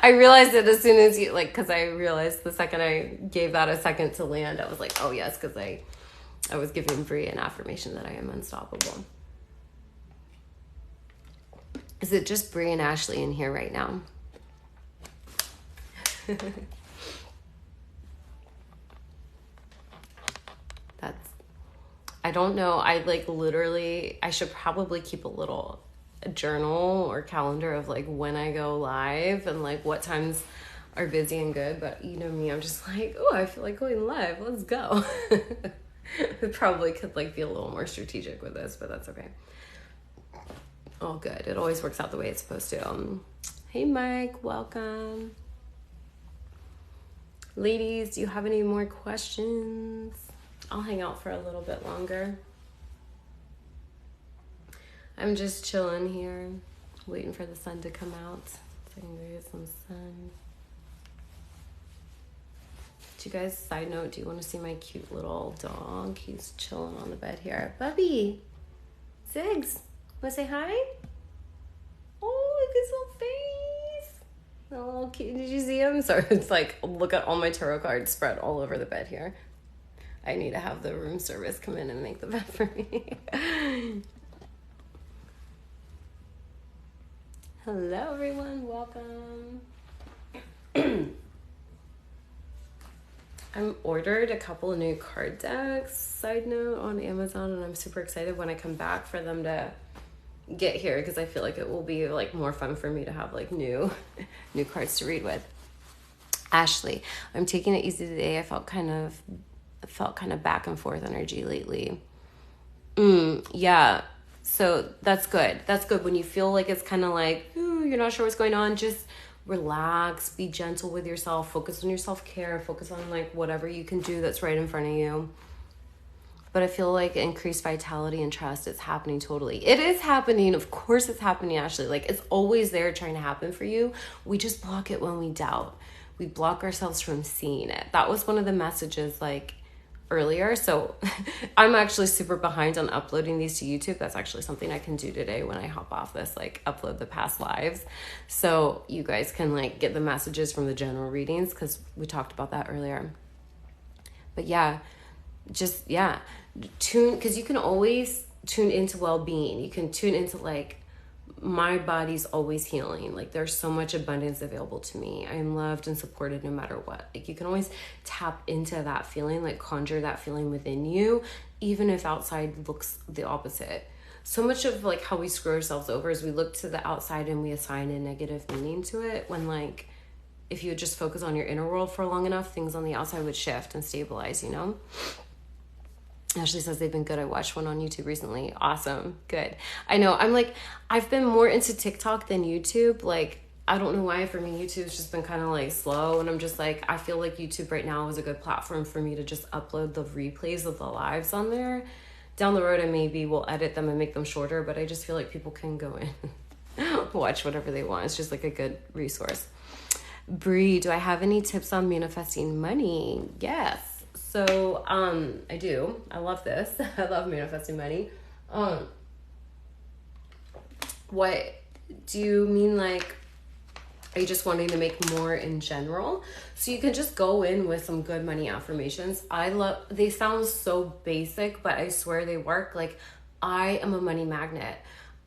I realized it as soon as you, like, because I realized the second I gave that a second to land, I was like, oh yes, because I was giving Brie an affirmation that I am unstoppable. Is it just Brie and Ashley in here right now? I don't know. I should probably keep a journal or calendar of like when I go live and like what times are busy and good. But you know me, I'm just like, oh, I feel like going live. Let's go. We probably could like be a little more strategic with this, but that's okay. All good. It always works out the way it's supposed to. Hey, Mike, welcome. Ladies, do you have any more questions? I'll hang out for a little bit longer. I'm just chilling here, waiting for the sun to come out so I can go get some sun. Do you guys, side note, do you want to see my cute little dog? He's chilling on the bed here. Bubby, Ziggs, want to say hi? Oh, look at his little face. Oh, cute. Did you see him? Sorry, it's like, look at all my tarot cards spread all over the bed here. I need to have the room service come in and make the bed for me. Hello, everyone. Welcome. I'm ordered a couple of new card decks, side note, on Amazon, and I'm super excited when I come back for them to get here because I feel like it will be like more fun for me to have like new cards to read with. Ashley, I'm taking it easy today. I felt kind of back and forth energy lately. Yeah. So that's good. That's good. When you feel like it's kind of like, ooh, you're not sure what's going on, just relax, be gentle with yourself, focus on your self-care, focus on like whatever you can do that's right in front of you. But I feel like increased vitality and trust is happening totally. It is happening. Of course it's happening, Ashley. Like it's always there trying to happen for you. We just block it when we doubt. We block ourselves from seeing it. That was one of the messages like earlier. So I'm actually super behind on uploading these to YouTube. That's actually something I can do today when I hop off this, like upload the past lives. So you guys can like get the messages from the general readings because we talked about that earlier. But yeah, tune, because you can always tune into well-being. You can tune into like, my body's always healing. Like there's so much abundance available to me. I am loved and supported no matter what. Like you can always tap into that feeling, like conjure that feeling within you, even if outside looks the opposite. So much of like how we screw ourselves over is we look to the outside and we assign a negative meaning to it, when like if you would just focus on your inner world for long enough, things on the outside would shift and stabilize, you know? Ashley says they've been good. I watched one on YouTube recently. Awesome. Good. I know. I've been more into TikTok than YouTube. Like, I don't know why. For me, YouTube's just been kind of like slow. And I'm just like, I feel like YouTube right now is a good platform for me to just upload the replays of the lives on there. Down the road, I maybe will edit them and make them shorter. But I just feel like people can go in and watch whatever they want. It's just like a good resource. Bree, do I have any tips on manifesting money? Yes. So, I do. I love this. I love manifesting money. What do you mean? Like, are you just wanting to make more in general? So you can just go in with some good money affirmations. They sound so basic, but I swear they work. Like, I am a money magnet.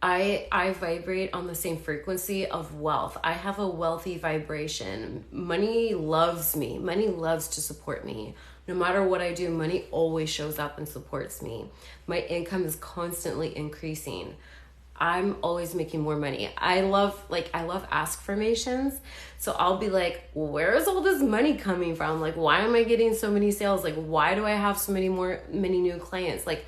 I vibrate on the same frequency of wealth. I have a wealthy vibration. Money loves me. Money loves to support me. No matter what I do, money always shows up and supports me. My income is constantly increasing. I'm always making more money. I love affirmations. So I'll be like, where is all this money coming from? Like, why am I getting so many sales? Like, why do I have so many new clients? Like,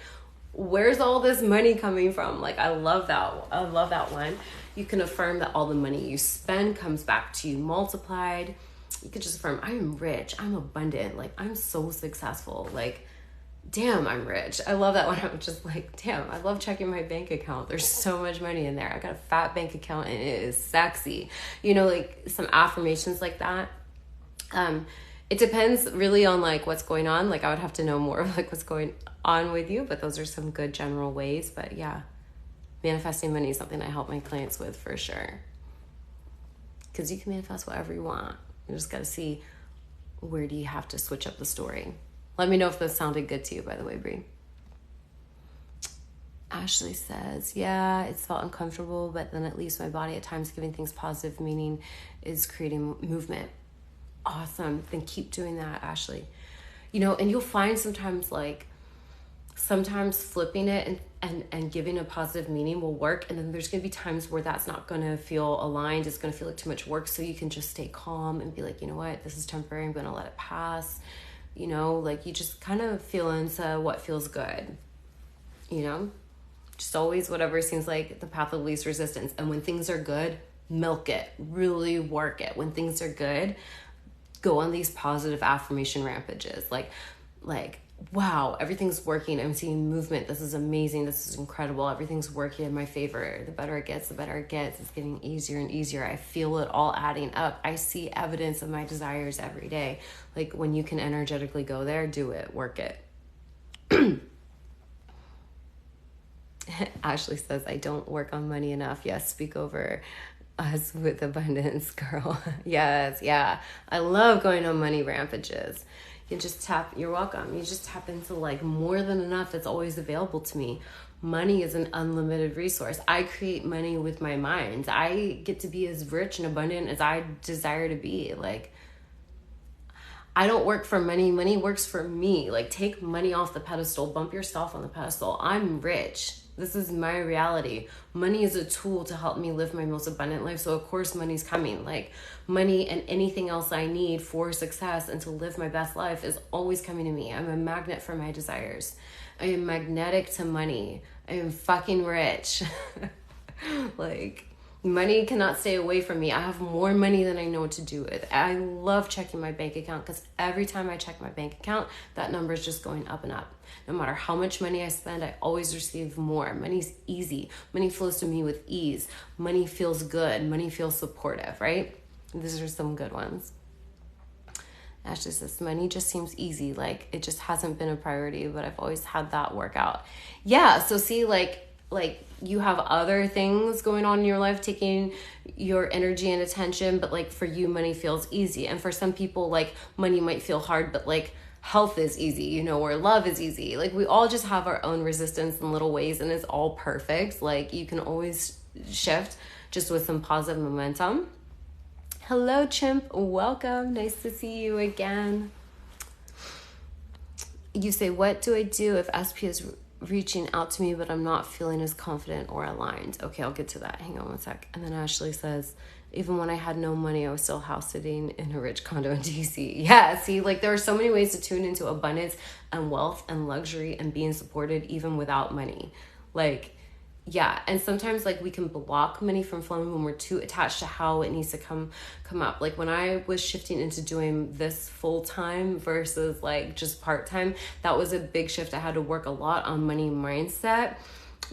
where's all this money coming from? Like, I love that. I love that one. You can affirm that all the money you spend comes back to you multiplied. You could just affirm, I am rich. I'm abundant. Like, I'm so successful. Like, damn, I'm rich. I love that one. I'm just like, damn, I love checking my bank account. There's so much money in there. I got a fat bank account and it is sexy. You know, like some affirmations like that. It depends really on like what's going on. Like, I would have to know more of like what's going on with you, but those are some good general ways. But yeah, manifesting money is something I help my clients with for sure. Because you can manifest whatever you want. You just got to see, where do you have to switch up the story? Let me know if this sounded good to you, by the way, Brie. Ashley says, yeah, it's felt uncomfortable, but then at least my body at times giving things positive meaning is creating movement. Awesome. Then keep doing that, Ashley. You know, and you'll find sometimes flipping it and giving a positive meaning will work. And then there's going to be times where that's not going to feel aligned. It's going to feel like too much work. So you can just stay calm and be like, you know what, this is temporary. I'm going to let it pass. You know, like you just kind of feel into what feels good, you know, just always whatever seems like the path of least resistance. And when things are good, milk it, really work it. When things are good, go on these positive affirmation rampages. Like, wow, everything's working. I'm seeing movement. This is amazing. This is incredible. Everything's working in my favor. The better it gets, the better it gets. It's getting easier and easier. I feel it all adding up. I see evidence of my desires every day. Like, when you can energetically go there, do it, work it. Ashley says, I don't work on money enough. Yes, speak over us with abundance, girl. Yes, yeah. I love going on money rampages. You're welcome. You just tap into like more than enough that's always available to me. Money is an unlimited resource. I create money with my mind. I get to be as rich and abundant as I desire to be. Like, I don't work for money. Money works for me. Like, take money off the pedestal. Bump yourself on the pedestal. I'm rich. This is my reality. Money is a tool to help me live my most abundant life. So of course money's coming. Like, money and anything else I need for success and to live my best life is always coming to me. I'm a magnet for my desires. I am magnetic to money. I am fucking rich. Like, money cannot stay away from me. I have more money than I know what to do with. I love checking my bank account because every time I check my bank account, that number is just going up and up. No matter how much money I spend, I always receive more. Money's easy. Money flows to me with ease. Money feels good. Money feels supportive, right? These are some good ones. Ashley says, money just seems easy. Like, it just hasn't been a priority, but I've always had that work out. Yeah, so see, like you have other things going on in your life taking your energy and attention, but like for you, money feels easy. And for some people, like, money might feel hard, but like health is easy, you know, or love is easy. Like, we all just have our own resistance in little ways, and it's all perfect. Like, you can always shift just with some positive momentum. Hello, Chimp. Welcome. Nice to see you again. You say, what do I do if SP is reaching out to me, but I'm not feeling as confident or aligned? Okay, I'll get to that. Hang on one sec. And then Ashley says, even when I had no money, I was still house sitting in a rich condo in DC. Yeah, see, like, there are so many ways to tune into abundance and wealth and luxury and being supported even without money. Like, yeah, and sometimes like we can block money from flowing when we're too attached to how it needs to come up. Like, when I was shifting into doing this full time versus like just part time, that was a big shift. I had to work a lot on money mindset.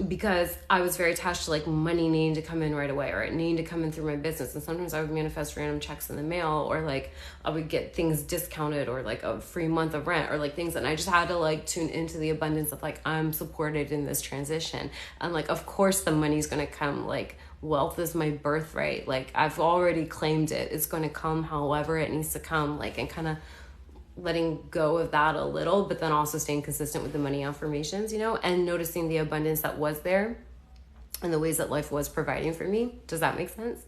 because I was very attached to like money needing to come in right away, or it needing to come in through my business. And sometimes I would manifest random checks in the mail, or like I would get things discounted, or like a free month of rent, or like things. And I just had to like tune into the abundance of like, I'm supported in this transition. And like, of course the money's going to come. Like, wealth is my birthright. Like, I've already claimed it. It's going to come however it needs to come. Like, and kind of letting go of that a little, but then also staying consistent with the money affirmations, you know, and noticing the abundance that was there and the ways that life was providing for me. Does that make sense?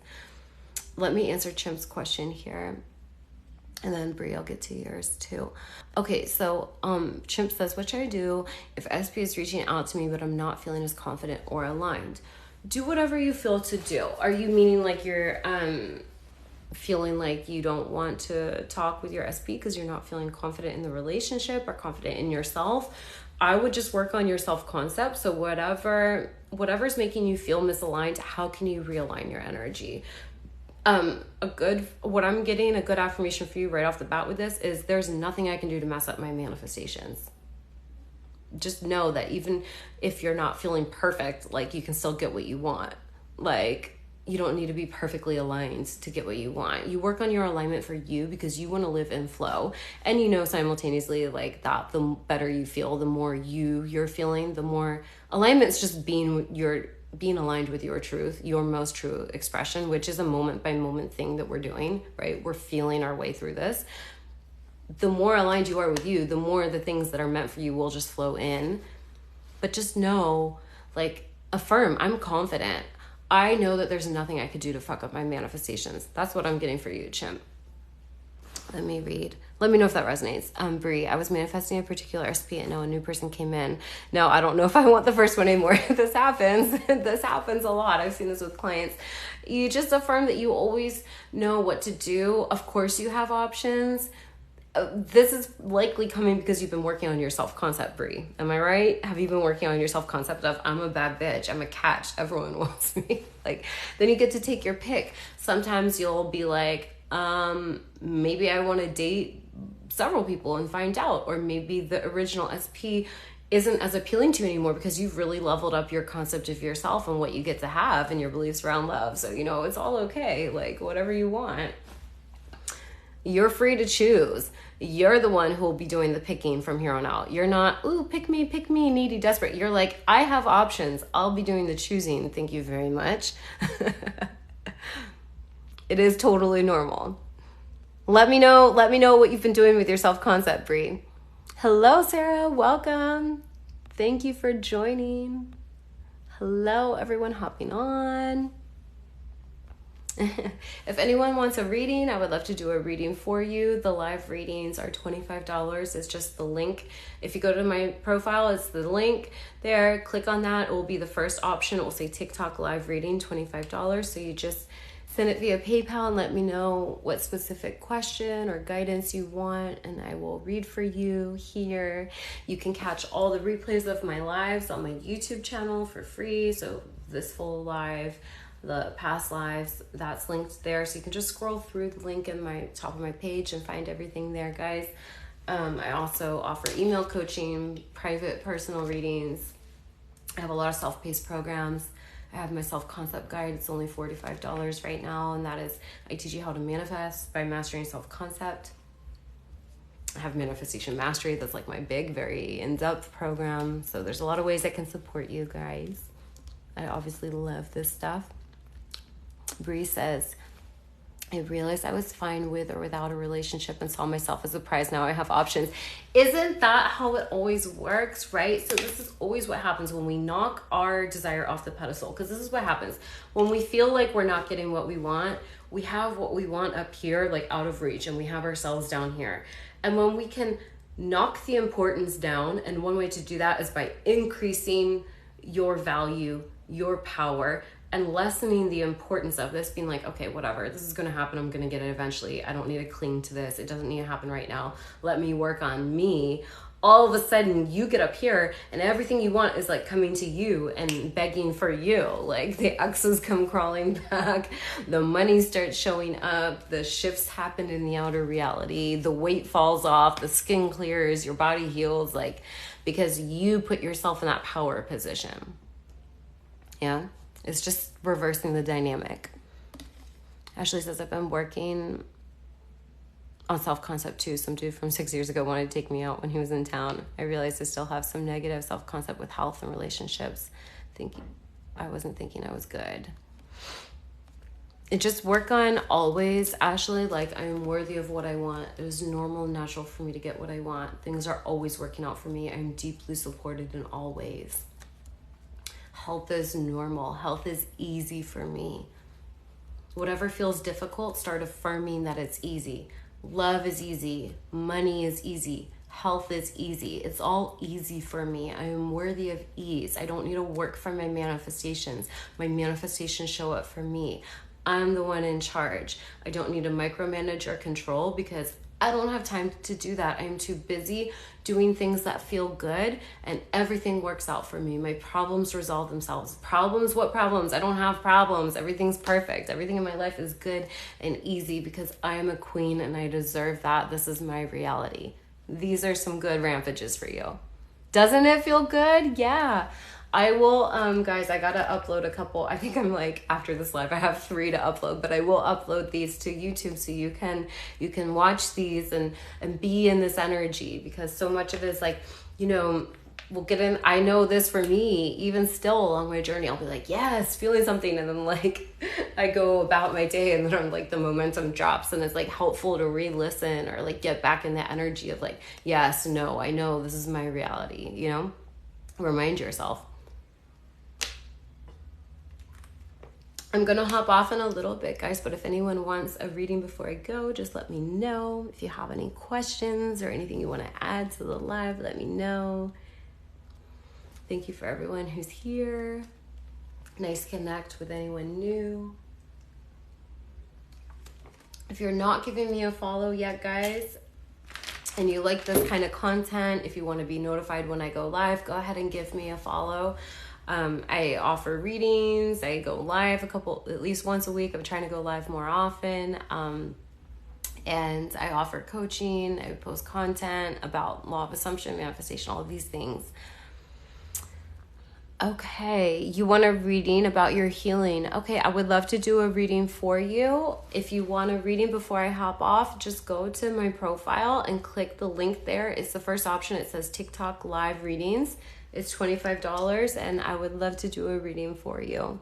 Let me answer Chimp's question here. And then Brie, I'll get to yours too. Okay, so Chimp says, what should I do if SP is reaching out to me, but I'm not feeling as confident or aligned? Do whatever you feel to do. Are you meaning like you're feeling like you don't want to talk with your SP because you're not feeling confident in the relationship or confident in yourself? I would just work on your self-concept. So whatever's making you feel misaligned, how can you realign your energy? What I'm getting a good affirmation for you right off the bat with this is there's nothing I can do to mess up my manifestations. Just know that even if you're not feeling perfect, like you can still get what you want. Like, you don't need to be perfectly aligned to get what you want. You work on your alignment for you because you want to live in flow. And you know, simultaneously, like that, the better you feel, the more you're feeling, the more alignment's just being aligned with your truth, your most true expression, which is a moment by moment thing that we're doing, right? We're feeling our way through this. The more aligned you are with you, the more the things that are meant for you will just flow in. But just know, like, affirm, I'm confident. I know that there's nothing I could do to fuck up my manifestations. That's what I'm getting for you, Chimp. Let me read. Let me know if that resonates. Brie, I was manifesting a particular SP and now a new person came in. No, I don't know if I want the first one anymore. This happens. This happens a lot. I've seen this with clients. You just affirm that you always know what to do. Of course you have options. This is likely coming because you've been working on your self-concept, Brie. Am I right? Have you been working on your self-concept of, I'm a bad bitch, I'm a catch, everyone wants me? Like, then you get to take your pick. Sometimes you'll be like, maybe I want to date several people and find out. Or maybe the original SP isn't as appealing to you anymore because you've really leveled up your concept of yourself and what you get to have and your beliefs around love. So, you know, it's all okay. Like, whatever you want. You're free to choose. You're the one who will be doing the picking from here on out. You're not, ooh, pick me, needy, desperate. You're like, I have options. I'll be doing the choosing. Thank you very much. It is totally normal. Let me know what you've been doing with your self-concept, Brie. Hello, Sarah. Welcome. Thank you for joining. Hello, everyone hopping on. If anyone wants a reading, I would love to do a reading for you. The live readings are $25. It's just the link. If you go to my profile, it's the link there. Click on that. It will be the first option. It will say TikTok live reading, $25. So you just send it via PayPal and let me know what specific question or guidance you want, and I will read for you here. You can catch all the replays of my lives on my YouTube channel for free. So this full live, the past lives, that's linked there. So you can just scroll through the link in my top of my page and find everything there, guys. I also offer email coaching, private personal readings. I have a lot of self-paced programs. I have my self-concept guide. It's only $45 right now. And that is, I teach you how to manifest by mastering self-concept. I have Manifestation Mastery. That's like my big, very in-depth program. So there's a lot of ways I can support you guys. I obviously love this stuff. Bree says, I realized I was fine with or without a relationship and saw myself as a prize. Now I have options. Isn't that how it always works, right? So this is always what happens when we knock our desire off the pedestal, because this is what happens. When we feel like we're not getting what we want, we have what we want up here, like out of reach, and we have ourselves down here. And when we can knock the importance down, and one way to do that is by increasing your value, your power, and lessening the importance of this, being like, okay, whatever, this is going to happen. I'm going to get it eventually. I don't need to cling to this. It doesn't need to happen right now. Let me work on me. All of a sudden you get up here and everything you want is like coming to you and begging for you. Like the exes come crawling back. The money starts showing up. The shifts happen in the outer reality. The weight falls off. The skin clears. Your body heals. Like, because you put yourself in that power position. Yeah, it's just reversing the dynamic. Ashley says, I've been working on self-concept too. Some dude from 6 years ago wanted to take me out when he was in town. I realized I still have some negative self-concept with health and relationships. I wasn't thinking I was good. And just work on always, Ashley, like, I am worthy of what I want. It is normal and natural for me to get what I want. Things are always working out for me. I'm deeply supported in all ways. Health is normal. Health is easy for me. Whatever feels difficult, start affirming that it's easy. Love is easy. Money is easy. Health is easy. It's all easy for me. I am worthy of ease. I don't need to work for my manifestations. My manifestations show up for me. I'm the one in charge. I don't need to micromanage or control because I don't have time to do that. I'm too busy doing things that feel good and everything works out for me. My problems resolve themselves. Problems? What problems? I don't have problems. Everything's perfect. Everything in my life is good and easy because I am a queen and I deserve that. This is my reality. These are some good rampages for you. Doesn't it feel good? Yeah. I will, guys, I gotta upload a couple. I think I'm like, after this live, I have 3 to upload, but I will upload these to YouTube so you can watch these and be in this energy, because so much of it is like, you know, we'll get in. I know this for me, even still along my journey, I'll be like, yes, feeling something. And then like, I go about my day and then I'm like, the momentum drops and it's like helpful to re-listen or like get back in the energy of like, yes, no, I know this is my reality, you know, remind yourself. I'm going to hop off in a little bit, guys, but if anyone wants a reading before I go, just let me know. If you have any questions or anything you want to add to the live, let me know. Thank you for everyone who's here. Nice connect with anyone new. If you're not giving me a follow yet, guys, and you like this kind of content, if you want to be notified when I go live, go ahead and give me a follow. I offer readings. I go live at least once a week. I'm trying to go live more often. And I offer coaching. I post content about law of assumption, manifestation, all of these things. Okay, you want a reading about your healing. Okay, I would love to do a reading for you. If you want a reading before I hop off, just go to my profile and click the link there. It's the first option. It says TikTok live readings. It's $25 and I would love to do a reading for you.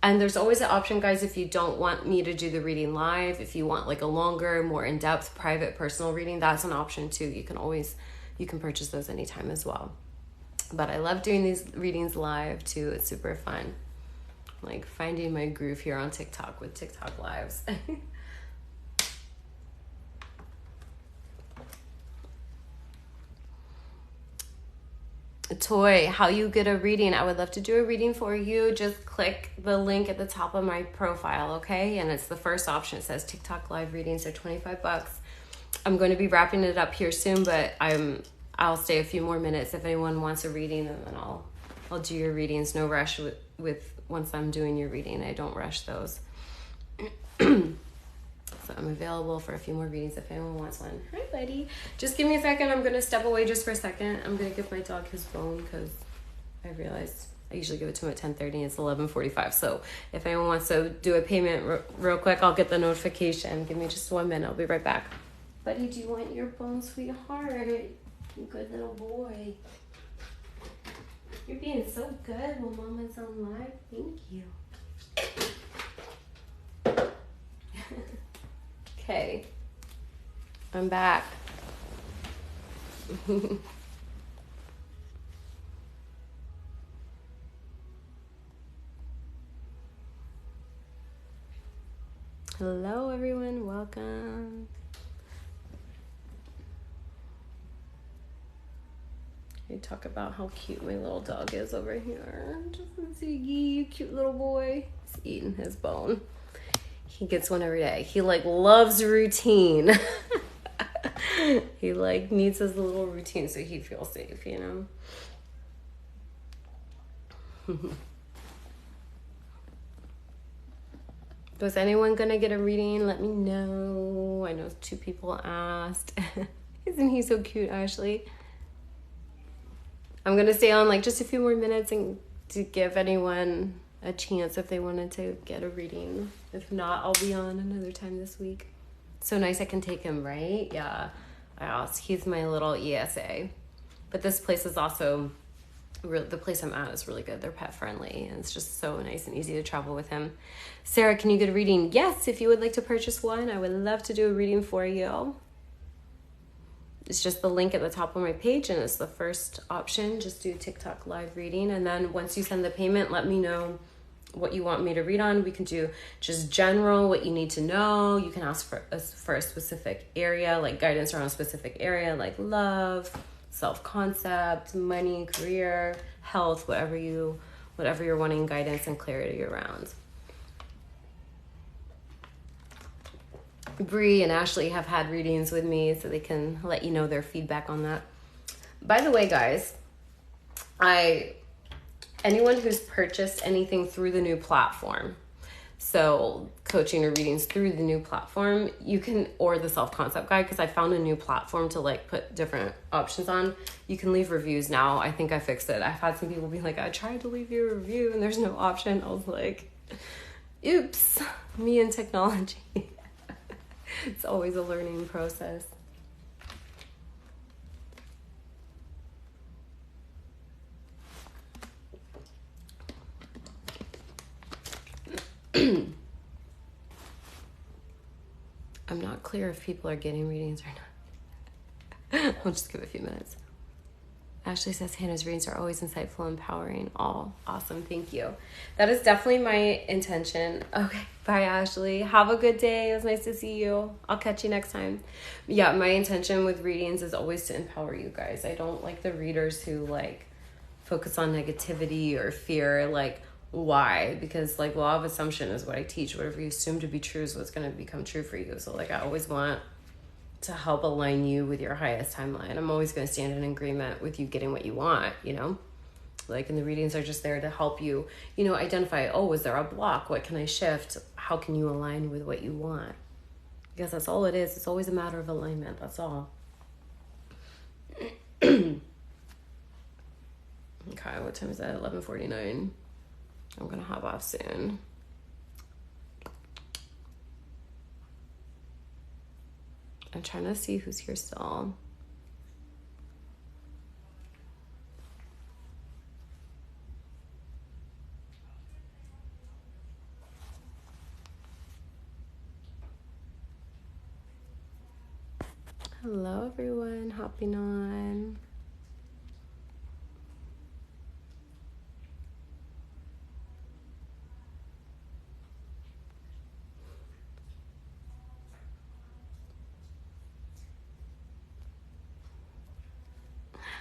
And there's always an option, guys, if you don't want me to do the reading live, if you want like a longer, more in-depth, private, personal reading, that's an option too. You can purchase those anytime as well. But I love doing these readings live too. It's super fun. Like finding my groove here on TikTok with TikTok lives. Toy, how you get a reading. I would love to do a reading for you. Just click the link at the top of my profile, okay? And it's the first option. It says TikTok live readings. They're $25. I'm going to be wrapping it up here soon, but I'll stay a few more minutes if anyone wants a reading, and then I'll do your readings. No rush with once I'm doing your reading. I don't rush those. So I'm available for a few more readings if anyone wants one. Hi, buddy. Just give me a second. I'm going to step away just for a second. I'm going to give my dog his bone because I realized I usually give it to him at 10:30 and it's 11:45. So if anyone wants to do a payment real quick, I'll get the notification. Give me just 1 minute. I'll be right back. Buddy, do you want your bone, sweetheart? You good little boy. You're being so good while Mama's on live. Thank you. Okay, I'm back. Hello, everyone. Welcome. I talk about how cute my little dog is over here. Just Ziggy, cute little boy. He's eating his bone. He gets one every day. He like loves routine. He like needs his little routine so he feels safe, you know. Was anyone gonna get a reading? Let me know. I know 2 people asked. Isn't he so cute, Ashley? I'm gonna stay on like just a few more minutes and to give anyone a chance if they wanted to get a reading. If not, I'll be on another time this week. So nice I can take him, right? Yeah. He's my little ESA. But this place is also, the place I'm at is really good. They're pet friendly, and it's just so nice and easy to travel with him. Sarah, can you get a reading? Yes, if you would like to purchase one, I would love to do a reading for you. It's just the link at the top of my page, and it's the first option. Just do TikTok live reading, and then once you send the payment, let me know what you want me to read on. We can do just general, what you need to know. You can ask for a specific area, like guidance around a specific area, like love, self-concept, money, career, health, whatever you're wanting guidance and clarity around. Bree and Ashley have had readings with me, so they can let you know their feedback on that. By the way, guys, anyone who's purchased anything through the new platform, so coaching or readings through the new platform, you can, or the self-concept guide, because I found a new platform to like put different options on. You can leave reviews now. I think I fixed it. I've had some people be like, I tried to leave you a review and there's no option. I was like, oops, me and technology. It's always a learning process. I'm not clear if people are getting readings or not. I'll just give it a few minutes. Ashley says Hannah's readings are always insightful, empowering. Oh, awesome. Thank you. That is definitely my intention. Okay. Bye, Ashley. Have a good day. It was nice to see you. I'll catch you next time. Yeah, my intention with readings is always to empower you guys. I don't like the readers who like focus on negativity or fear. Like, why? Because like law of assumption is what I teach. Whatever you assume to be true is what's going to become true for you. So like I always want to help align you with your highest timeline. I'm always going to stand in agreement with you getting what you want, you know? Like, and the readings are just there to help you, you know, identify, oh, is there a block? What can I shift? How can you align with what you want? Because that's all it is. It's always a matter of alignment. That's all. Okay, what time is that? 11:49. I'm going to hop off soon. I'm trying to see who's here still. Hello, everyone. Hopping on.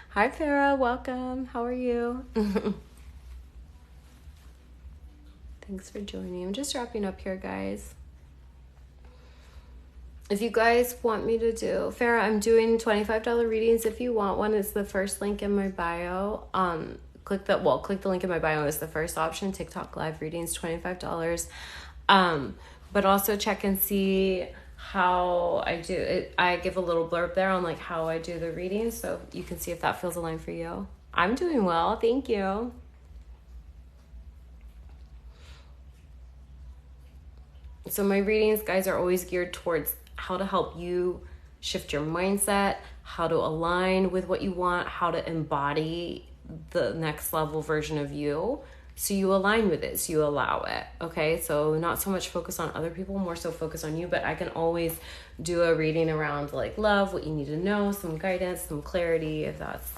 Hi, Farah. Welcome. How are you? Thanks for joining. I'm just wrapping up here, guys. If you guys want me to do, Farah, I'm doing $25 readings. If you want one, it's the first link in my bio. Click the link in my bio is the first option. TikTok live readings, $25. But also check and see how I do it. I give a little blurb there on like how I do the readings, so you can see if that feels aligned for you. I'm doing well, thank you. So my readings, guys, are always geared towards how to help you shift your mindset, how to align with what you want, how to embody the next level version of you. So you align with it, so you allow it, okay? So not so much focus on other people, more so focus on you, but I can always do a reading around like love, what you need to know, some guidance, some clarity, if that's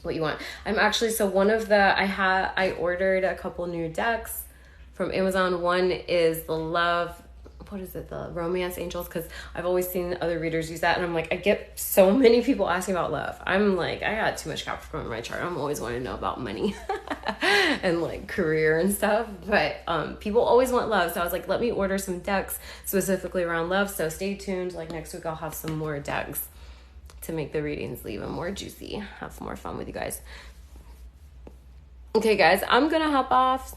what you want. I'm actually, so one of the, I ordered a couple new decks from Amazon. One is the love, what is it, the romance angels, because I've always seen other readers use that, and I'm like, I get so many people asking about love. I'm like, I got too much Capricorn in my chart. I'm always wanting to know about money and like career and stuff, but people always want love, so I was like, let me order some decks specifically around love. So stay tuned, like next week I'll have some more decks to make the readings even more juicy, have some more fun with you guys. Okay guys, I'm gonna hop off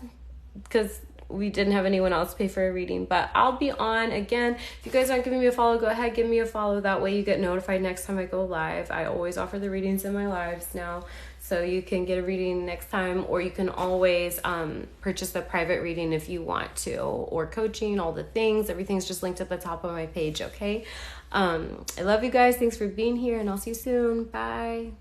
because we didn't have anyone else pay for a reading, but I'll be on again. If you guys aren't giving me a follow, go ahead, give me a follow. That way you get notified next time I go live. I always offer the readings in my lives now, so you can get a reading next time, or you can always purchase the private reading if you want to, or coaching, all the things. Everything's just linked at the top of my page, okay? I love you guys. Thanks for being here, and I'll see you soon. Bye.